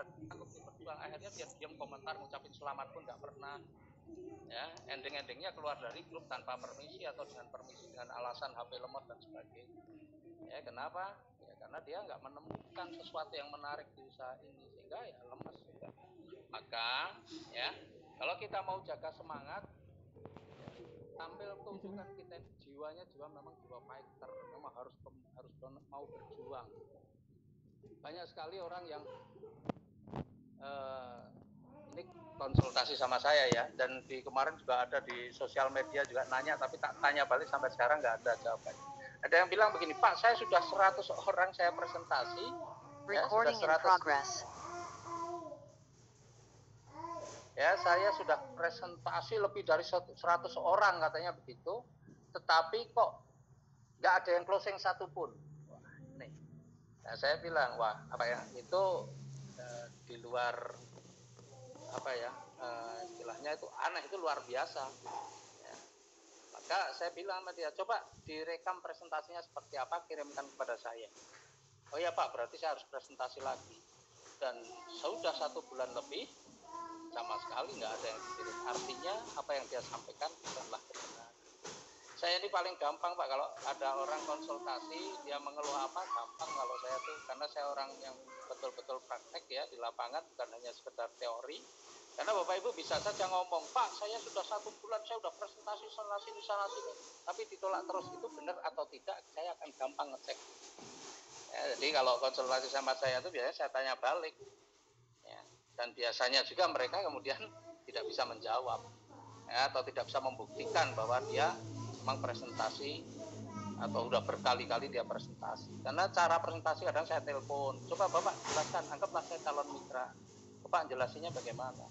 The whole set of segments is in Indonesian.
takut berjuang, akhirnya dia diam komentar, ngucapin selamat pun nggak pernah. Ya, ending-endingnya keluar dari grup tanpa permisi atau dengan permisi dengan alasan HP lemot dan sebagainya. Ya, kenapa? Ya, karena dia nggak menemukan sesuatu yang menarik di usaha ini, sehingga ya lemes. Ya. Maka ya, kalau kita mau jaga semangat, ya, tampil tunjukkan kita jiwanya jiwa memang jiwa fighter, memang harus mau berjuang. Banyak sekali orang yang ini konsultasi sama saya ya, dan di kemarin juga ada di sosial media juga nanya, tapi tak tanya balik sampai sekarang nggak ada jawabannya. Ada yang bilang begini, Pak, saya sudah 100 orang saya presentasi, Recording ya, in progress. Ya, saya sudah presentasi lebih dari 100 orang katanya begitu, tetapi kok nggak ada yang closing satupun. Wah, ini. Nah, saya bilang, wah, apa ya, itu di luar apa ya, istilahnya itu aneh, itu luar biasa. Ya. Maka saya bilang sama dia, coba direkam presentasinya seperti apa, kirimkan kepada saya. Oh ya Pak, berarti saya harus presentasi lagi. Dan sudah 1 bulan lebih, sama sekali nggak ada yang dikirim. Artinya apa yang dia sampaikan bukanlah kebenaran. Saya ini paling gampang Pak, kalau ada orang konsultasi, dia mengeluh apa, gampang kalau saya tuh, karena saya orang yang betul-betul praktek ya di lapangan, bukan hanya sekedar teori. Karena Bapak Ibu bisa saja ngomong, Pak, saya sudah 1 bulan, saya sudah presentasi sana sini, tapi ditolak terus. Itu benar atau tidak, saya akan gampang ngecek. Ya, jadi kalau konsultasi sama saya itu biasanya saya tanya balik. Ya, dan biasanya juga mereka kemudian tidak bisa menjawab, ya, atau tidak bisa membuktikan bahwa dia memang presentasi atau udah berkali-kali dia presentasi. Karena cara presentasi kadang saya telepon, coba Bapak jelaskan, anggaplah saya calon mitra, Bapak jelasinnya bagaimana.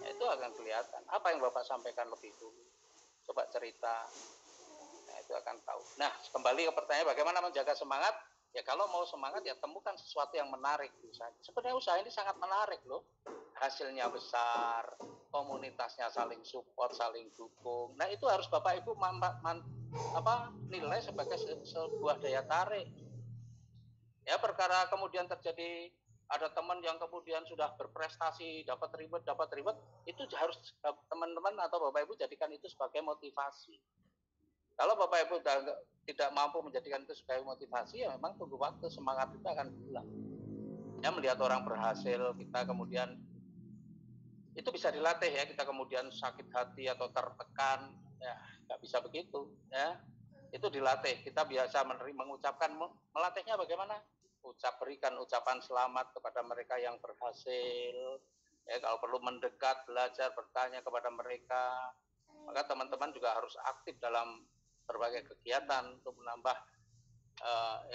Ya, itu akan kelihatan apa yang Bapak sampaikan lebih dulu, coba cerita. Nah, itu akan tahu. Nah, kembali ke pertanyaan bagaimana menjaga semangat. Ya kalau mau semangat ya temukan sesuatu yang menarik di usaha. Sebenarnya usaha ini sangat menarik loh. Hasilnya besar, komunitasnya saling support, saling dukung. Nah itu harus Bapak Ibu nilai sebagai sebuah daya tarik. Ya perkara kemudian terjadi ada teman yang kemudian sudah berprestasi, dapat reward, itu harus teman-teman atau Bapak Ibu jadikan itu sebagai motivasi. Kalau Bapak Ibu tidak mampu menjadikan itu sebagai motivasi, ya memang tunggu waktu, semangat itu akan hilang. Ya melihat orang berhasil, kita kemudian itu bisa dilatih ya, kita kemudian sakit hati atau tertekan, ya nggak bisa begitu ya. Itu dilatih, kita biasa mengucapkan, melatihnya bagaimana? Berikan ucapan selamat kepada mereka yang berhasil. Ya, kalau perlu mendekat, belajar, bertanya kepada mereka. Maka teman-teman juga harus aktif dalam berbagai kegiatan untuk menambah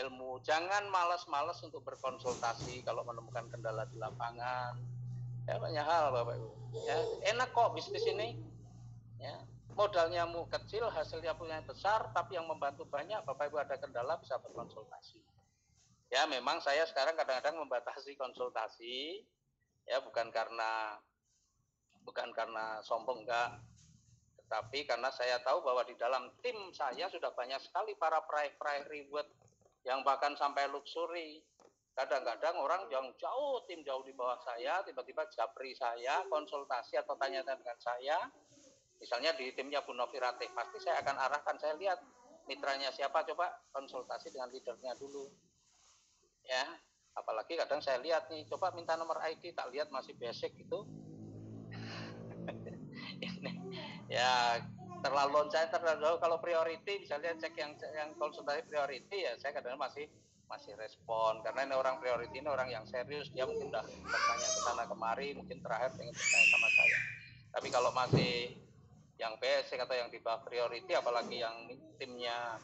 ilmu. Jangan malas-malas untuk berkonsultasi kalau menemukan kendala di lapangan. Ya banyak hal Bapak Ibu. Ya, enak kok bisnis ini. Ya, modalnya kecil, hasilnya punya besar, tapi yang membantu banyak. Bapak Ibu ada kendala bisa berkonsultasi. Ya memang saya sekarang kadang-kadang membatasi konsultasi. Ya bukan karena sombong, enggak. Tapi karena saya tahu bahwa di dalam tim saya sudah banyak sekali para peraih reward yang bahkan sampai luxury. Kadang-kadang orang yang tim jauh di bawah saya, tiba-tiba japri saya, konsultasi atau tanya-tanya dengan saya. Misalnya di timnya Bu Novi Ratih, pasti saya akan arahkan, saya lihat mitranya siapa, coba konsultasi dengan leadernya dulu. Ya, apalagi kadang saya lihat nih, coba minta nomor ID, tak lihat masih basic gitu. Ya terlalu loncat, terlalu kalau priority misalnya cek yang konsultasi priority, ya saya kadang-kadang masih respon, karena ini orang priority, ini orang yang serius, dia mungkin udah bertanya ke sana kemari, mungkin terakhir pengen bertanya sama saya. Tapi kalau masih yang basic atau yang di bawah priority, apalagi yang timnya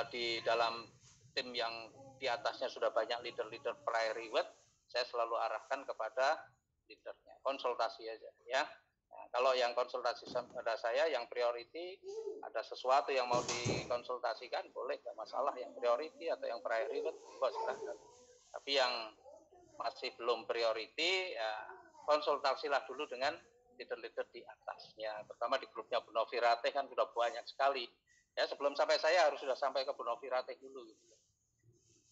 di dalam tim yang di atasnya sudah banyak leader peraih reward, saya selalu arahkan kepada leadernya, konsultasi aja ya. Nah, kalau yang konsultasi pada saya yang priority, ada sesuatu yang mau dikonsultasikan, boleh, nggak masalah, yang priority atau yang peraih reward, silahkan. Tapi yang masih belum priority, ya konsultasilah dulu dengan leader-leader di atasnya, terutama di grupnya Bu Novi Ratih kan sudah banyak sekali. Ya sebelum sampai saya harus sudah sampai ke Bu Novi Ratih dulu, gitu.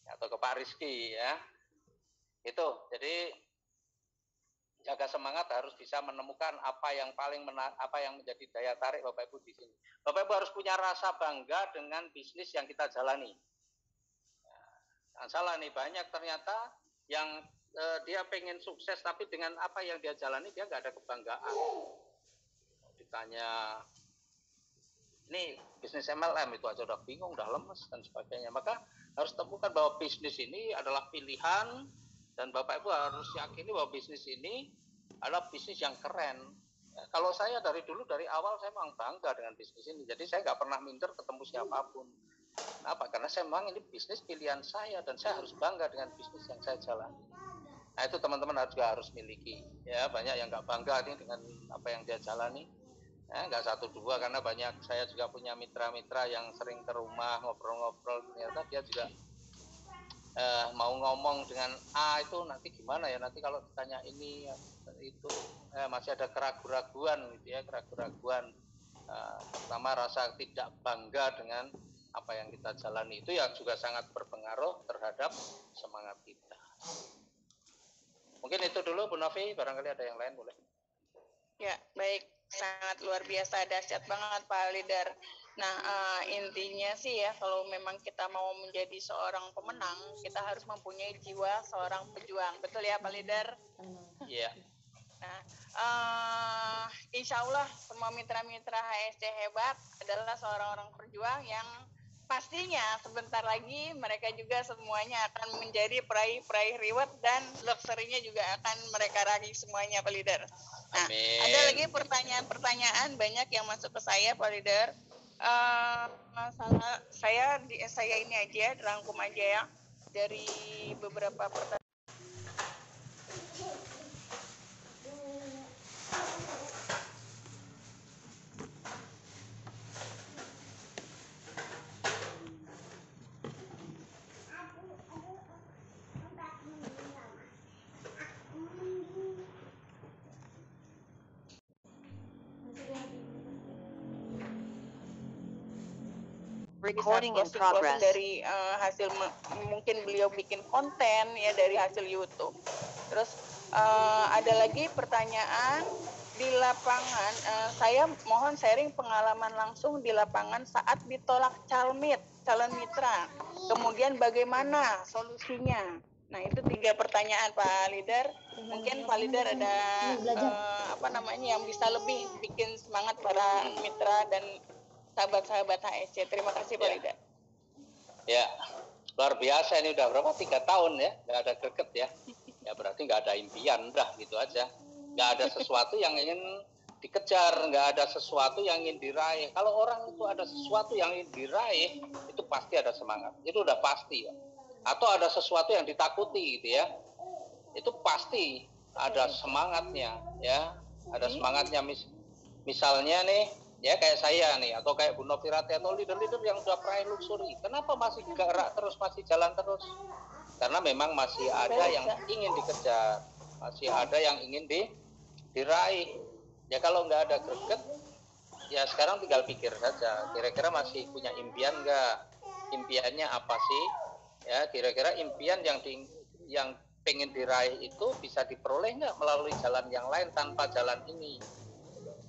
Atau ke Pak Rizky ya. Itu jadi jaga semangat harus bisa menemukan apa yang apa yang menjadi daya tarik Bapak Ibu di sini. Bapak Ibu harus punya rasa bangga dengan bisnis yang kita jalani. Nah, salah nih, banyak ternyata yang dia pengen sukses tapi dengan apa yang dia jalani dia nggak ada kebanggaan. Ditanya, ini bisnis MLM itu aja udah bingung, udah lemes dan sebagainya. Maka harus temukan bahwa bisnis ini adalah pilihan dan Bapak Ibu harus yakini bahwa bisnis ini adalah bisnis yang keren. Ya, kalau saya dari awal saya memang bangga dengan bisnis ini. Jadi saya nggak pernah minder ketemu siapapun. Kenapa? Karena saya memang ini bisnis pilihan saya dan saya harus bangga dengan bisnis yang saya jalani. Nah itu teman-teman juga harus miliki. Ya banyak yang nggak bangga nih dengan apa yang dia jalani. Nggak satu dua, karena banyak, saya juga punya mitra-mitra yang sering ke rumah ngobrol-ngobrol, ternyata dia juga mau ngomong dengan itu nanti gimana ya, nanti kalau ditanya ini itu masih ada keraguan-raguan gitu ya, keraguan-raguan pertama rasa tidak bangga dengan apa yang kita jalani, itu ya juga sangat berpengaruh terhadap semangat kita. Mungkin itu dulu Bu Novi, barangkali ada yang lain boleh. Ya, baik. Sangat luar biasa, dahsyat banget Pak Leader. Nah, intinya sih ya, kalau memang kita mau menjadi seorang pemenang, kita harus mempunyai jiwa seorang pejuang. Betul ya Pak Leader? Iya. Nah, insya Allah semua mitra-mitra HSC hebat adalah seorang orang perjuang yang pastinya sebentar lagi mereka juga semuanya akan menjadi peraih reward dan luxury-nya juga akan mereka raih semuanya Pak Leader. Nah, amin. Ada lagi pertanyaan banyak yang masuk ke saya Pak Leader. Saya ini aja rangkum aja ya dari beberapa pertanyaan. Recording in progress. Dari hasil mungkin beliau bikin konten ya dari hasil YouTube. Terus ada lagi pertanyaan di lapangan. Saya mohon sharing pengalaman langsung di lapangan saat ditolak calon mitra. Kemudian bagaimana solusinya? Nah itu 3 pertanyaan Pak Leader. Mungkin Pak Leader ada yang bisa lebih bikin semangat para mitra dan sahabat-sahabat HSC. Terima kasih Pak Leader. Ya, luar biasa, ini udah berapa? 3 tahun ya, nggak ada greget ya. Ya berarti nggak ada impian, udah gitu aja. Nggak ada sesuatu yang ingin dikejar, nggak ada sesuatu yang ingin diraih. Kalau orang itu ada sesuatu yang ingin diraih, itu pasti ada semangat. Itu udah pasti ya. Atau ada sesuatu yang ditakuti gitu ya. Itu pasti ada semangatnya ya. Ada semangatnya, misalnya nih, ya kayak saya nih, atau kayak Bu Novirati atau leader-leader yang udah peraih luxury, kenapa masih gerak terus, masih jalan terus? Karena memang masih ada yang ingin dikejar, masih ada yang ingin diraih. Ya kalau nggak ada greget, ya sekarang tinggal pikir saja, kira-kira masih punya impian nggak? Impiannya apa sih? Ya kira-kira impian yang pengen diraih itu bisa diperoleh nggak melalui jalan yang lain tanpa jalan ini?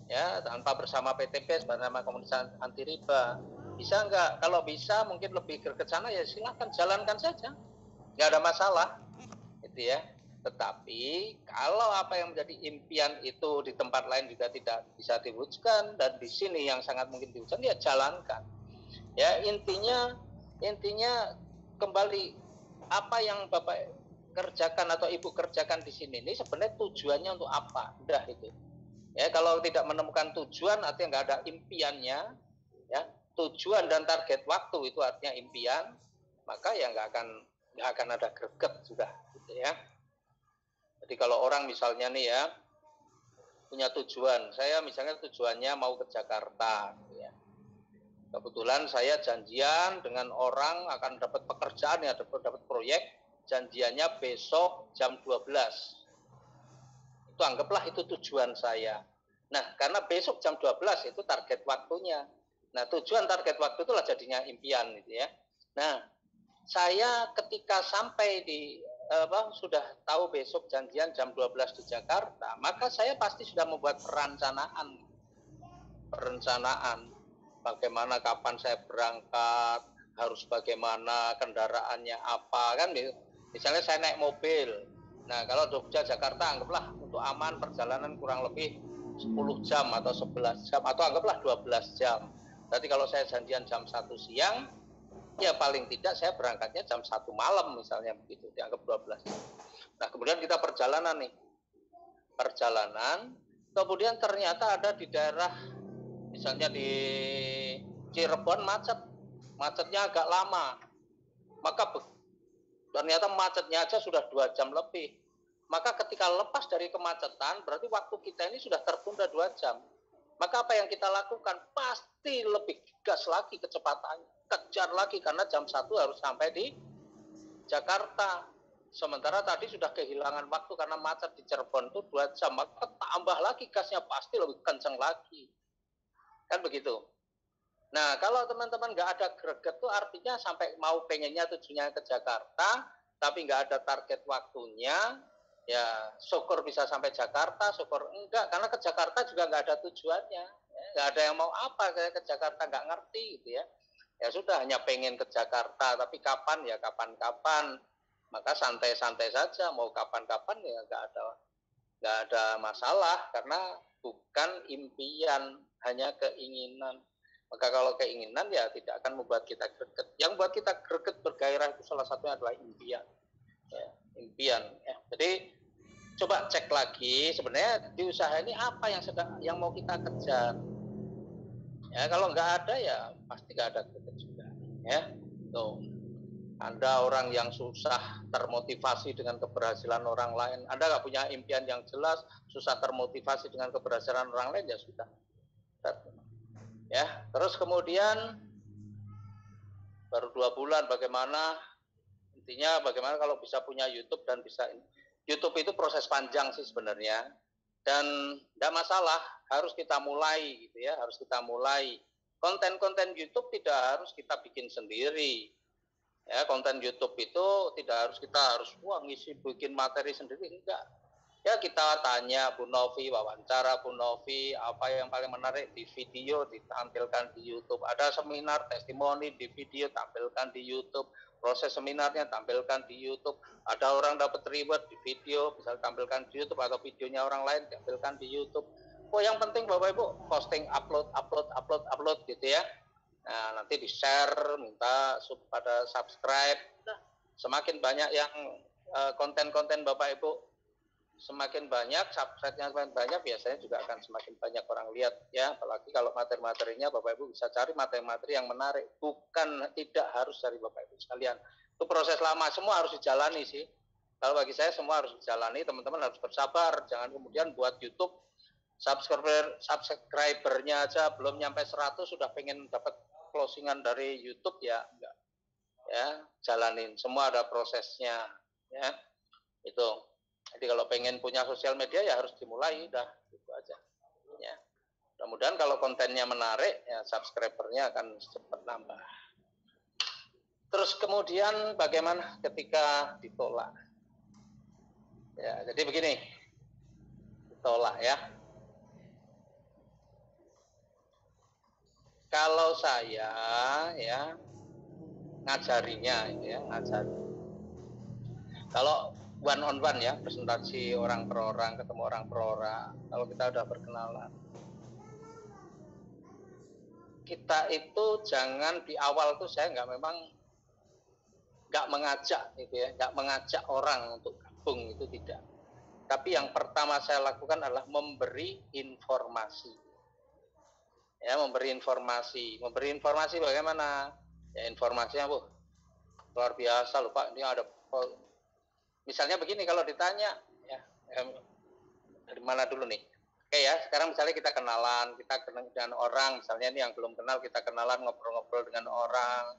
Ya tanpa bersama PTP, bersama komunitas anti riba, bisa nggak? Kalau bisa mungkin lebih ke sana, ya silahkan jalankan saja, nggak ada masalah gitu ya. Tetapi kalau apa yang menjadi impian itu di tempat lain juga tidak bisa diwujudkan, dan di sini yang sangat mungkin diwujudkan, ya jalankan ya. Intinya kembali, apa yang Bapak kerjakan atau Ibu kerjakan di sini ini sebenarnya tujuannya untuk apa? Udah itu. Ya, kalau tidak menemukan tujuan artinya nggak ada impiannya, ya tujuan dan target waktu itu artinya impian, maka ya nggak akan ada greget sudah, gitu ya. Jadi kalau orang misalnya nih ya punya tujuan, saya misalnya tujuannya mau ke Jakarta, ya. Kebetulan saya janjian dengan orang akan dapat pekerjaan ya, dapat proyek, janjiannya besok jam 12. Itu anggaplah itu tujuan saya. Nah, karena besok jam 12 itu target waktunya. Nah, tujuan target waktu itulah jadinya impian gitu ya. Nah, saya ketika sampai di sudah tahu besok janjian jam 12 di Jakarta, maka saya pasti sudah membuat perencanaan bagaimana, kapan saya berangkat, harus bagaimana, kendaraannya apa, kan misalnya saya naik mobil. Nah, kalau Jogja Jakarta anggaplah untuk aman perjalanan kurang lebih 10 jam atau 11 jam atau anggaplah 12 jam. Berarti kalau saya janjian jam 1 siang, ya paling tidak saya berangkatnya jam 1 malam misalnya begitu, dianggap 12. Nah, kemudian kita perjalanan, kemudian ternyata ada di daerah misalnya di Cirebon macetnya agak lama, maka ternyata macetnya aja sudah 2 jam lebih. Maka ketika lepas dari kemacetan, berarti waktu kita ini sudah tertunda 2 jam. Maka apa yang kita lakukan? Pasti lebih gas lagi kecepatannya, kejar lagi, karena jam 1 harus sampai di Jakarta. Sementara tadi sudah kehilangan waktu karena macet di Cirebon itu 2 jam, maka tambah lagi gasnya, pasti lebih kencang lagi. Kan begitu. Nah, kalau teman-teman nggak ada greget tuh artinya sampai mau pengennya tujuannya ke Jakarta, tapi nggak ada target waktunya, ya syukur bisa sampai Jakarta, syukur enggak, karena ke Jakarta juga nggak ada tujuannya. Nggak ada yang mau apa, kayak ke Jakarta nggak ngerti gitu ya. Ya sudah, hanya pengen ke Jakarta, tapi kapan ya kapan-kapan. Maka santai-santai saja, mau kapan-kapan ya nggak ada masalah, karena bukan impian, hanya keinginan. Maka kalau keinginan ya tidak akan membuat kita greget. Yang membuat kita greget bergairah itu salah satunya adalah impian. Ya, impian. Ya. Jadi coba cek lagi sebenarnya di usaha ini apa yang mau kita kejar. Ya, kalau nggak ada ya pasti nggak ada greget juga. Ya, tuh. Anda orang yang susah termotivasi dengan keberhasilan orang lain. Anda nggak punya impian yang jelas, susah termotivasi dengan keberhasilan orang lain, ya sudah. Ya, terus kemudian baru 2 bulan, bagaimana kalau bisa punya YouTube dan bisa YouTube itu proses panjang sih sebenarnya, dan tidak masalah, harus kita mulai gitu ya, harus kita mulai. Konten-konten YouTube tidak harus kita bikin sendiri. Ya, konten YouTube itu tidak harus kita bikin materi sendiri, enggak. Ya, kita tanya Bu Novi, wawancara Bu Novi, apa yang paling menarik di video ditampilkan di YouTube. Ada seminar testimoni di video, tampilkan di YouTube. Proses seminarnya tampilkan di YouTube. Ada orang dapat reward di video, bisa tampilkan di YouTube, atau videonya orang lain tampilkan di YouTube. Yang penting Bapak Ibu posting, upload gitu ya. Nah, nanti di-share, minta pada subscribe. Nah, semakin banyak yang konten-konten Bapak Ibu, semakin banyak, subscribe-nya semakin banyak, biasanya juga akan semakin banyak orang lihat ya. Apalagi kalau materi-materinya Bapak Ibu bisa cari materi-materi yang menarik, tidak harus dari Bapak Ibu sekalian. Itu proses lama, semua harus dijalani sih. Kalau bagi saya semua harus dijalani, teman-teman harus bersabar, jangan kemudian buat YouTube subscribernya aja belum nyampe 100 sudah pengen dapat closingan dari YouTube, ya enggak. Ya, jalanin, semua ada prosesnya ya. Itu. Jadi kalau pengen punya sosial media ya harus dimulai, udah gitu aja. Ya. Mudah-mudahan kalau kontennya menarik, ya subscribernya akan cepat nambah. Terus kemudian bagaimana ketika ditolak? Ya, jadi begini, ditolak ya. Kalau saya ya ngajarinya, ya ngajari. Kalau one on one ya, presentasi orang per orang, ketemu orang per orang, kalau kita udah berkenalan, kita itu jangan di awal tuh, saya nggak mengajak gitu ya, nggak mengajak orang untuk gabung, itu tidak. Tapi yang pertama saya lakukan adalah memberi informasi. Ya, memberi informasi bagaimana? Ya, informasinya luar biasa loh Pak, ini ada. Misalnya begini, kalau ditanya, ya, dari mana dulu nih? Oke ya, sekarang misalnya kita kenalan, kita kenal dengan orang, misalnya ini yang belum kenal, kita kenalan, ngobrol-ngobrol dengan orang.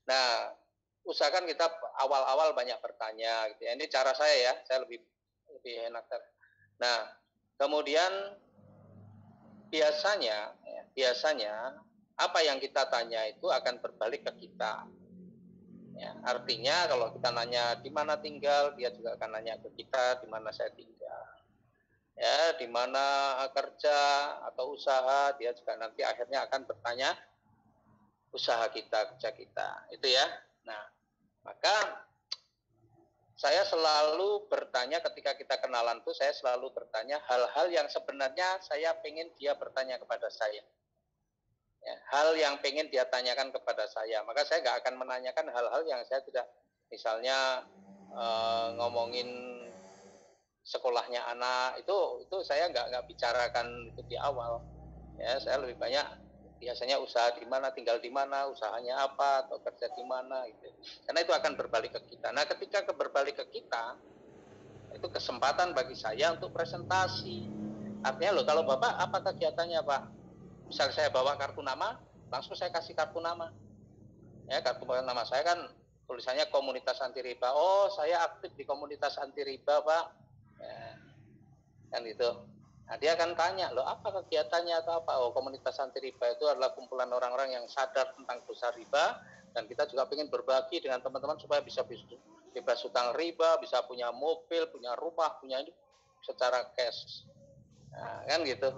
Nah, usahakan kita awal-awal banyak bertanya, gitu ya. Ini cara saya ya, saya lebih enak. Nah, kemudian biasanya apa yang kita tanya itu akan berbalik ke kita. Ya, artinya kalau kita nanya di mana tinggal, dia juga akan nanya ke kita di mana saya tinggal. Ya, di mana kerja atau usaha, dia juga nanti akhirnya akan bertanya usaha kita, kerja kita. Itu ya. Nah, maka saya selalu bertanya ketika kita kenalan tuh, saya selalu bertanya hal-hal yang sebenarnya saya pengen dia bertanya kepada saya. Ya, hal yang pengen dia tanyakan kepada saya. Maka saya nggak akan menanyakan hal-hal yang saya tidak, misalnya ngomongin sekolahnya anak, itu saya nggak bicarakan itu di awal. Ya, saya lebih banyak biasanya usaha di mana, tinggal di mana, usahanya apa, atau kerja di mana, gitu. Karena itu akan berbalik ke kita. Nah, ketika berbalik ke kita, itu kesempatan bagi saya untuk presentasi. Artinya loh, kalau Bapak apa kegiatannya Pak? Misal saya bawa kartu nama, langsung saya kasih kartu nama. Ya, kartu nama saya kan tulisannya komunitas anti riba. Oh, saya aktif di komunitas anti riba Pak. Ya, kan itu. Nah, dia akan tanya, loh apa kegiatannya atau apa? Oh, komunitas anti riba itu adalah kumpulan orang-orang yang sadar tentang dosa riba, dan kita juga ingin berbagi dengan teman-teman supaya bisa bebas hutang riba, bisa punya mobil, punya rumah, punya ini secara cash. Nah, kan gitu.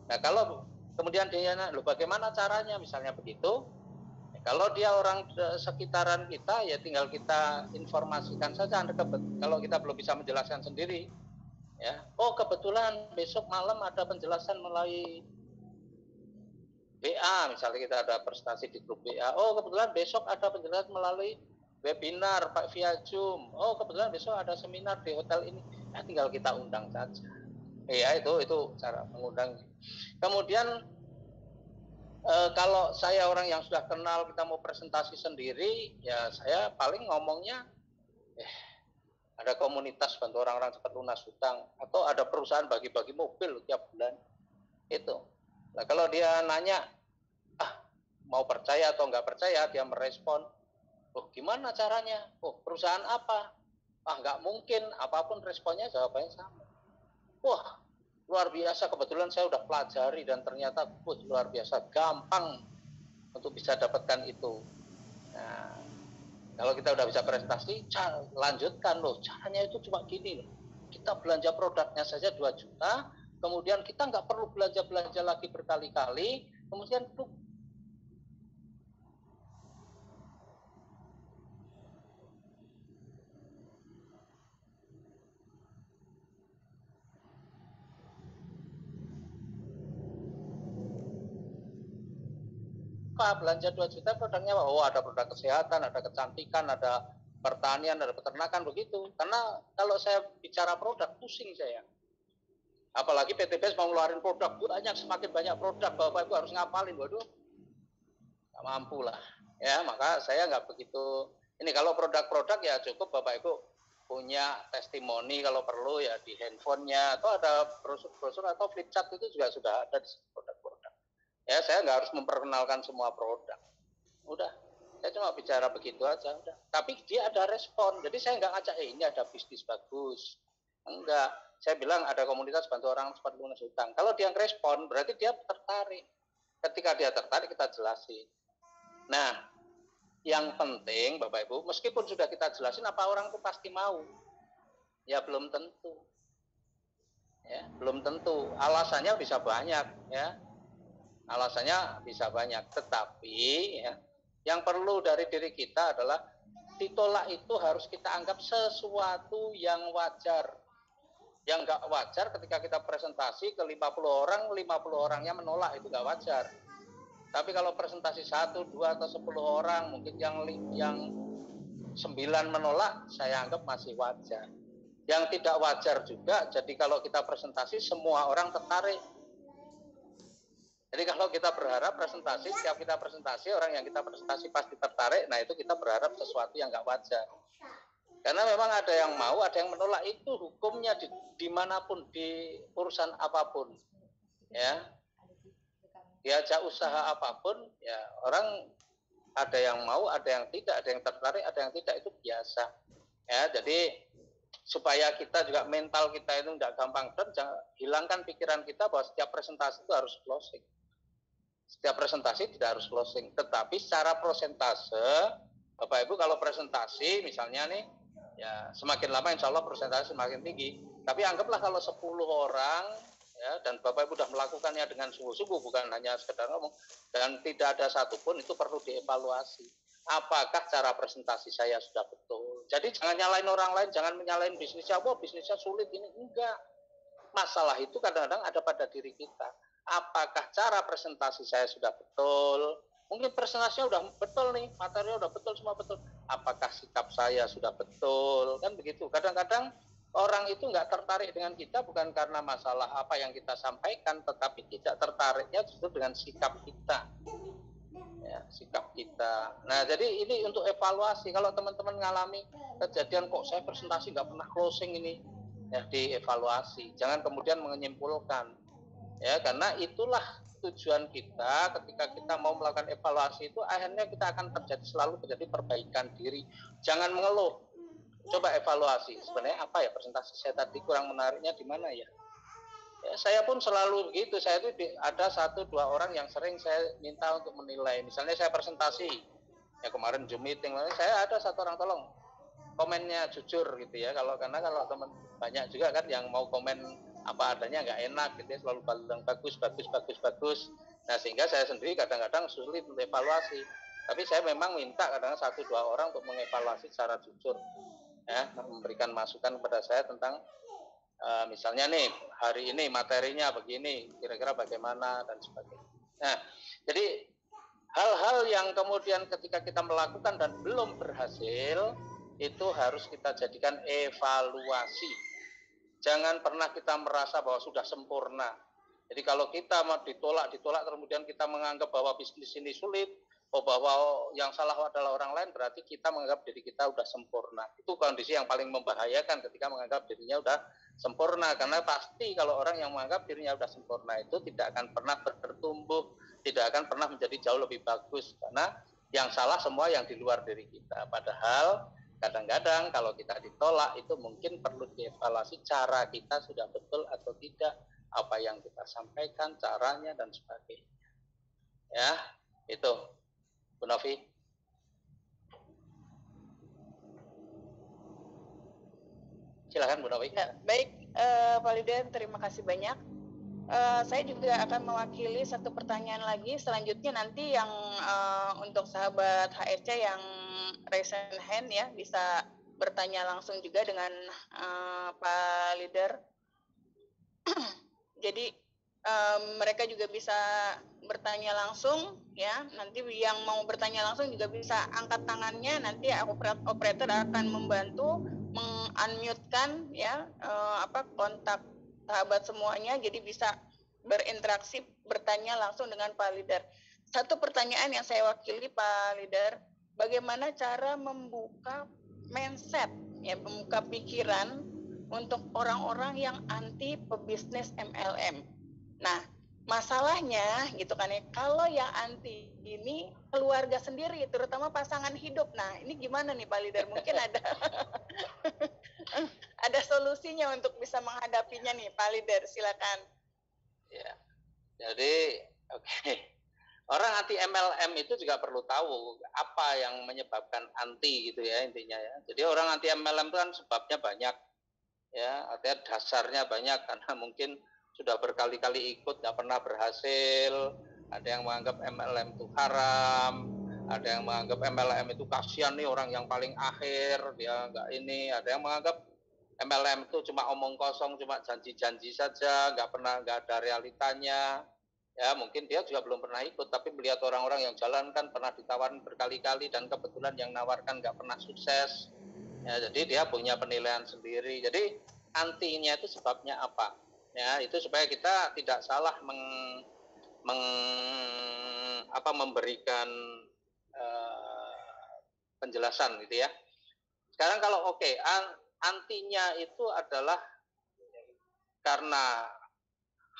Nah, kalau kemudian dia nanya, loh bagaimana caranya, misalnya begitu. Kalau dia orang sekitaran kita, ya tinggal kita informasikan saja. Kalau kita belum bisa menjelaskan sendiri, ya, oh kebetulan besok malam ada penjelasan melalui WA, misalnya kita ada prestasi di grup WA. Oh kebetulan besok ada penjelasan melalui webinar Pak via Zoom. Oh kebetulan besok ada seminar di hotel ini. Ya, tinggal kita undang saja. Ya itu cara mengundang. Kemudian kalau saya orang yang sudah kenal, kita mau presentasi sendiri, ya saya paling ngomongnya ada komunitas bantu orang-orang cepat lunas hutang, atau ada perusahaan bagi-bagi mobil tiap bulan. Itu. Nah kalau dia nanya, mau percaya atau nggak percaya, dia merespon, oh gimana caranya? Oh perusahaan apa? Nggak mungkin, apapun responnya jawabannya sama. Wah luar biasa, kebetulan saya udah pelajari dan ternyata luar biasa gampang untuk bisa dapatkan itu. Nah, kalau kita udah bisa prestasi, lanjutkan loh, caranya itu cuma gini loh. Kita belanja produknya saja 2 juta, kemudian kita nggak perlu belanja lagi berkali-kali, kemudian itu belanja 2 juta produknya, oh ada produk kesehatan, ada kecantikan, ada pertanian, ada peternakan, begitu. Karena kalau saya bicara produk, pusing saya. Apalagi PTBS mau ngeluarin produk banyak, semakin banyak produk, Bapak Ibu harus ngapalin, waduh, nggak mampu lah. Ya, maka saya nggak begitu. Ini kalau produk-produk ya cukup Bapak Ibu punya testimoni kalau perlu ya di handphonenya, atau ada brosur-brosur atau flip chart itu juga sudah ada di produk-produk. Ya, saya nggak harus memperkenalkan semua produk. Udah, saya cuma bicara begitu aja. Udah. Tapi dia ada respon. Jadi saya nggak ngajak, ini ada bisnis bagus. Enggak. Saya bilang ada komunitas bantu orang cepat lunas hutang. Kalau dia respon, berarti dia tertarik. Ketika dia tertarik, kita jelasin. Nah, yang penting Bapak Ibu, meskipun sudah kita jelasin, apa orang itu pasti mau? Ya belum tentu. Ya, belum tentu. Alasannya bisa banyak, ya. Alasannya bisa banyak, tetapi ya, yang perlu dari diri kita adalah ditolak itu harus kita anggap sesuatu yang wajar. Yang nggak wajar ketika kita presentasi ke 50 orang, 50 orangnya menolak, itu nggak wajar. Tapi kalau presentasi 1, 2, atau 10 orang, mungkin yang 9 menolak, saya anggap masih wajar. Yang tidak wajar juga, jadi kalau kita presentasi semua orang tertarik. Jadi kalau kita berharap presentasi, setiap kita presentasi, orang yang kita presentasi pasti tertarik, nah itu kita berharap sesuatu yang nggak wajar. Karena memang ada yang mau, ada yang menolak, itu hukumnya dimanapun, di urusan apapun. Ya, diajak usaha apapun, ya orang ada yang mau, ada yang tidak, ada yang tertarik, ada yang tidak, itu biasa. Ya, jadi supaya kita juga mental kita itu nggak gampang down, hilangkan pikiran kita bahwa setiap presentasi itu harus closing. Setiap presentasi tidak harus closing, tetapi secara prosentase Bapak Ibu kalau presentasi misalnya nih, ya semakin lama insya Allah presentasi semakin tinggi. Tapi anggaplah kalau 10 orang, ya, dan Bapak Ibu sudah melakukannya dengan sungguh-sungguh, bukan hanya sekedar ngomong, dan tidak ada satupun, itu perlu dievaluasi. Apakah cara presentasi saya sudah betul? Jadi jangan nyalain orang lain, jangan menyalain bisnisnya, wah bisnisnya sulit ini, enggak. Masalah itu kadang-kadang ada pada diri kita. Apakah cara presentasi saya sudah betul? Mungkin presentasinya udah betul nih, materinya udah betul, semua betul. Apakah sikap saya sudah betul? Kan begitu. Kadang-kadang orang itu nggak tertarik dengan kita bukan karena masalah apa yang kita sampaikan, tetapi tidak tertariknya justru dengan sikap kita. Ya, sikap kita. Nah, jadi ini untuk evaluasi. Kalau teman-teman ngalami kejadian kok saya presentasi nggak pernah closing ini, ya dievaluasi. Jangan kemudian menyimpulkan. Ya, karena itulah tujuan kita ketika kita mau melakukan evaluasi itu akhirnya kita akan selalu terjadi perbaikan diri. Jangan mengeluh. Coba evaluasi. Sebenarnya apa ya presentasi saya tadi kurang menariknya di mana ya? Ya, saya pun selalu begitu. Saya itu ada 1-2 orang yang sering saya minta untuk menilai. Misalnya saya presentasi, ya kemarin Zoom meeting, saya ada 1 orang tolong komennya jujur gitu ya. Karena kalau teman banyak juga kan yang mau komen apa adanya nggak enak gitu ya, selalu bilang bagus. Nah sehingga saya sendiri kadang-kadang sulit untuk evaluasi. Tapi saya memang minta kadang-kadang 1-2 orang untuk mengevaluasi secara jujur, ya, memberikan masukan kepada saya tentang misalnya nih hari ini materinya begini, kira-kira bagaimana dan sebagainya. Nah, jadi hal-hal yang kemudian ketika kita melakukan dan belum berhasil itu harus kita jadikan evaluasi. Jangan pernah kita merasa bahwa sudah sempurna. Jadi kalau kita mau ditolak kemudian kita menganggap bahwa bisnis ini sulit, bahwa yang salah adalah orang lain, berarti kita menganggap diri kita sudah sempurna. Itu kondisi yang paling membahayakan ketika menganggap dirinya sudah sempurna, karena pasti kalau orang yang menganggap dirinya sudah sempurna itu tidak akan pernah bertumbuh, tidak akan pernah menjadi jauh lebih bagus, karena yang salah semua yang di luar diri kita. Padahal kadang-kadang kalau kita ditolak itu mungkin perlu dievaluasi cara kita sudah betul atau tidak, apa yang kita sampaikan, caranya dan sebagainya. Ya, itu Bu Novi. Silakan Bu Novi. Ya, baik, Pak Leader, terima kasih banyak. Saya juga akan mewakili 1 pertanyaan lagi. Selanjutnya nanti yang untuk sahabat HRC yang raise hand ya bisa bertanya langsung juga dengan Pak Leader. Jadi mereka juga bisa bertanya langsung ya. Nanti yang mau bertanya langsung juga bisa angkat tangannya. Nanti operator akan membantu meng-unmute-kan ya kontak sahabat semuanya. Jadi bisa berinteraksi, bertanya langsung dengan Pak Leader. 1 pertanyaan yang saya wakili Pak Leader, bagaimana cara membuka mindset ya, membuka pikiran untuk orang-orang yang anti pebisnis MLM. Nah, masalahnya gitu kan ya, kalau yang anti ini keluarga sendiri, terutama pasangan hidup. Nah, ini gimana nih Pak Leader? Mungkin ada solusinya untuk bisa menghadapinya nih Pak Leader, silakan. Ya, jadi oke. Orang anti MLM itu juga perlu tahu apa yang menyebabkan anti gitu ya intinya ya. Jadi orang anti MLM itu kan sebabnya banyak. Ya, artinya dasarnya banyak karena mungkin sudah berkali-kali ikut nggak pernah berhasil. Ada yang menganggap MLM itu haram, ada yang menganggap MLM itu kasihan nih orang yang paling akhir, dia nggak ini. Ada yang menganggap MLM itu cuma omong kosong, cuma janji-janji saja, nggak ada realitanya. Ya mungkin dia juga belum pernah ikut, tapi melihat orang-orang yang jalankan pernah ditawarin berkali-kali dan kebetulan yang nawarkan nggak pernah sukses. Ya, jadi dia punya penilaian sendiri. Jadi antinya itu sebabnya apa? Ya, itu supaya kita tidak salah memberikan penjelasan gitu ya. Sekarang kalau antinya itu adalah karena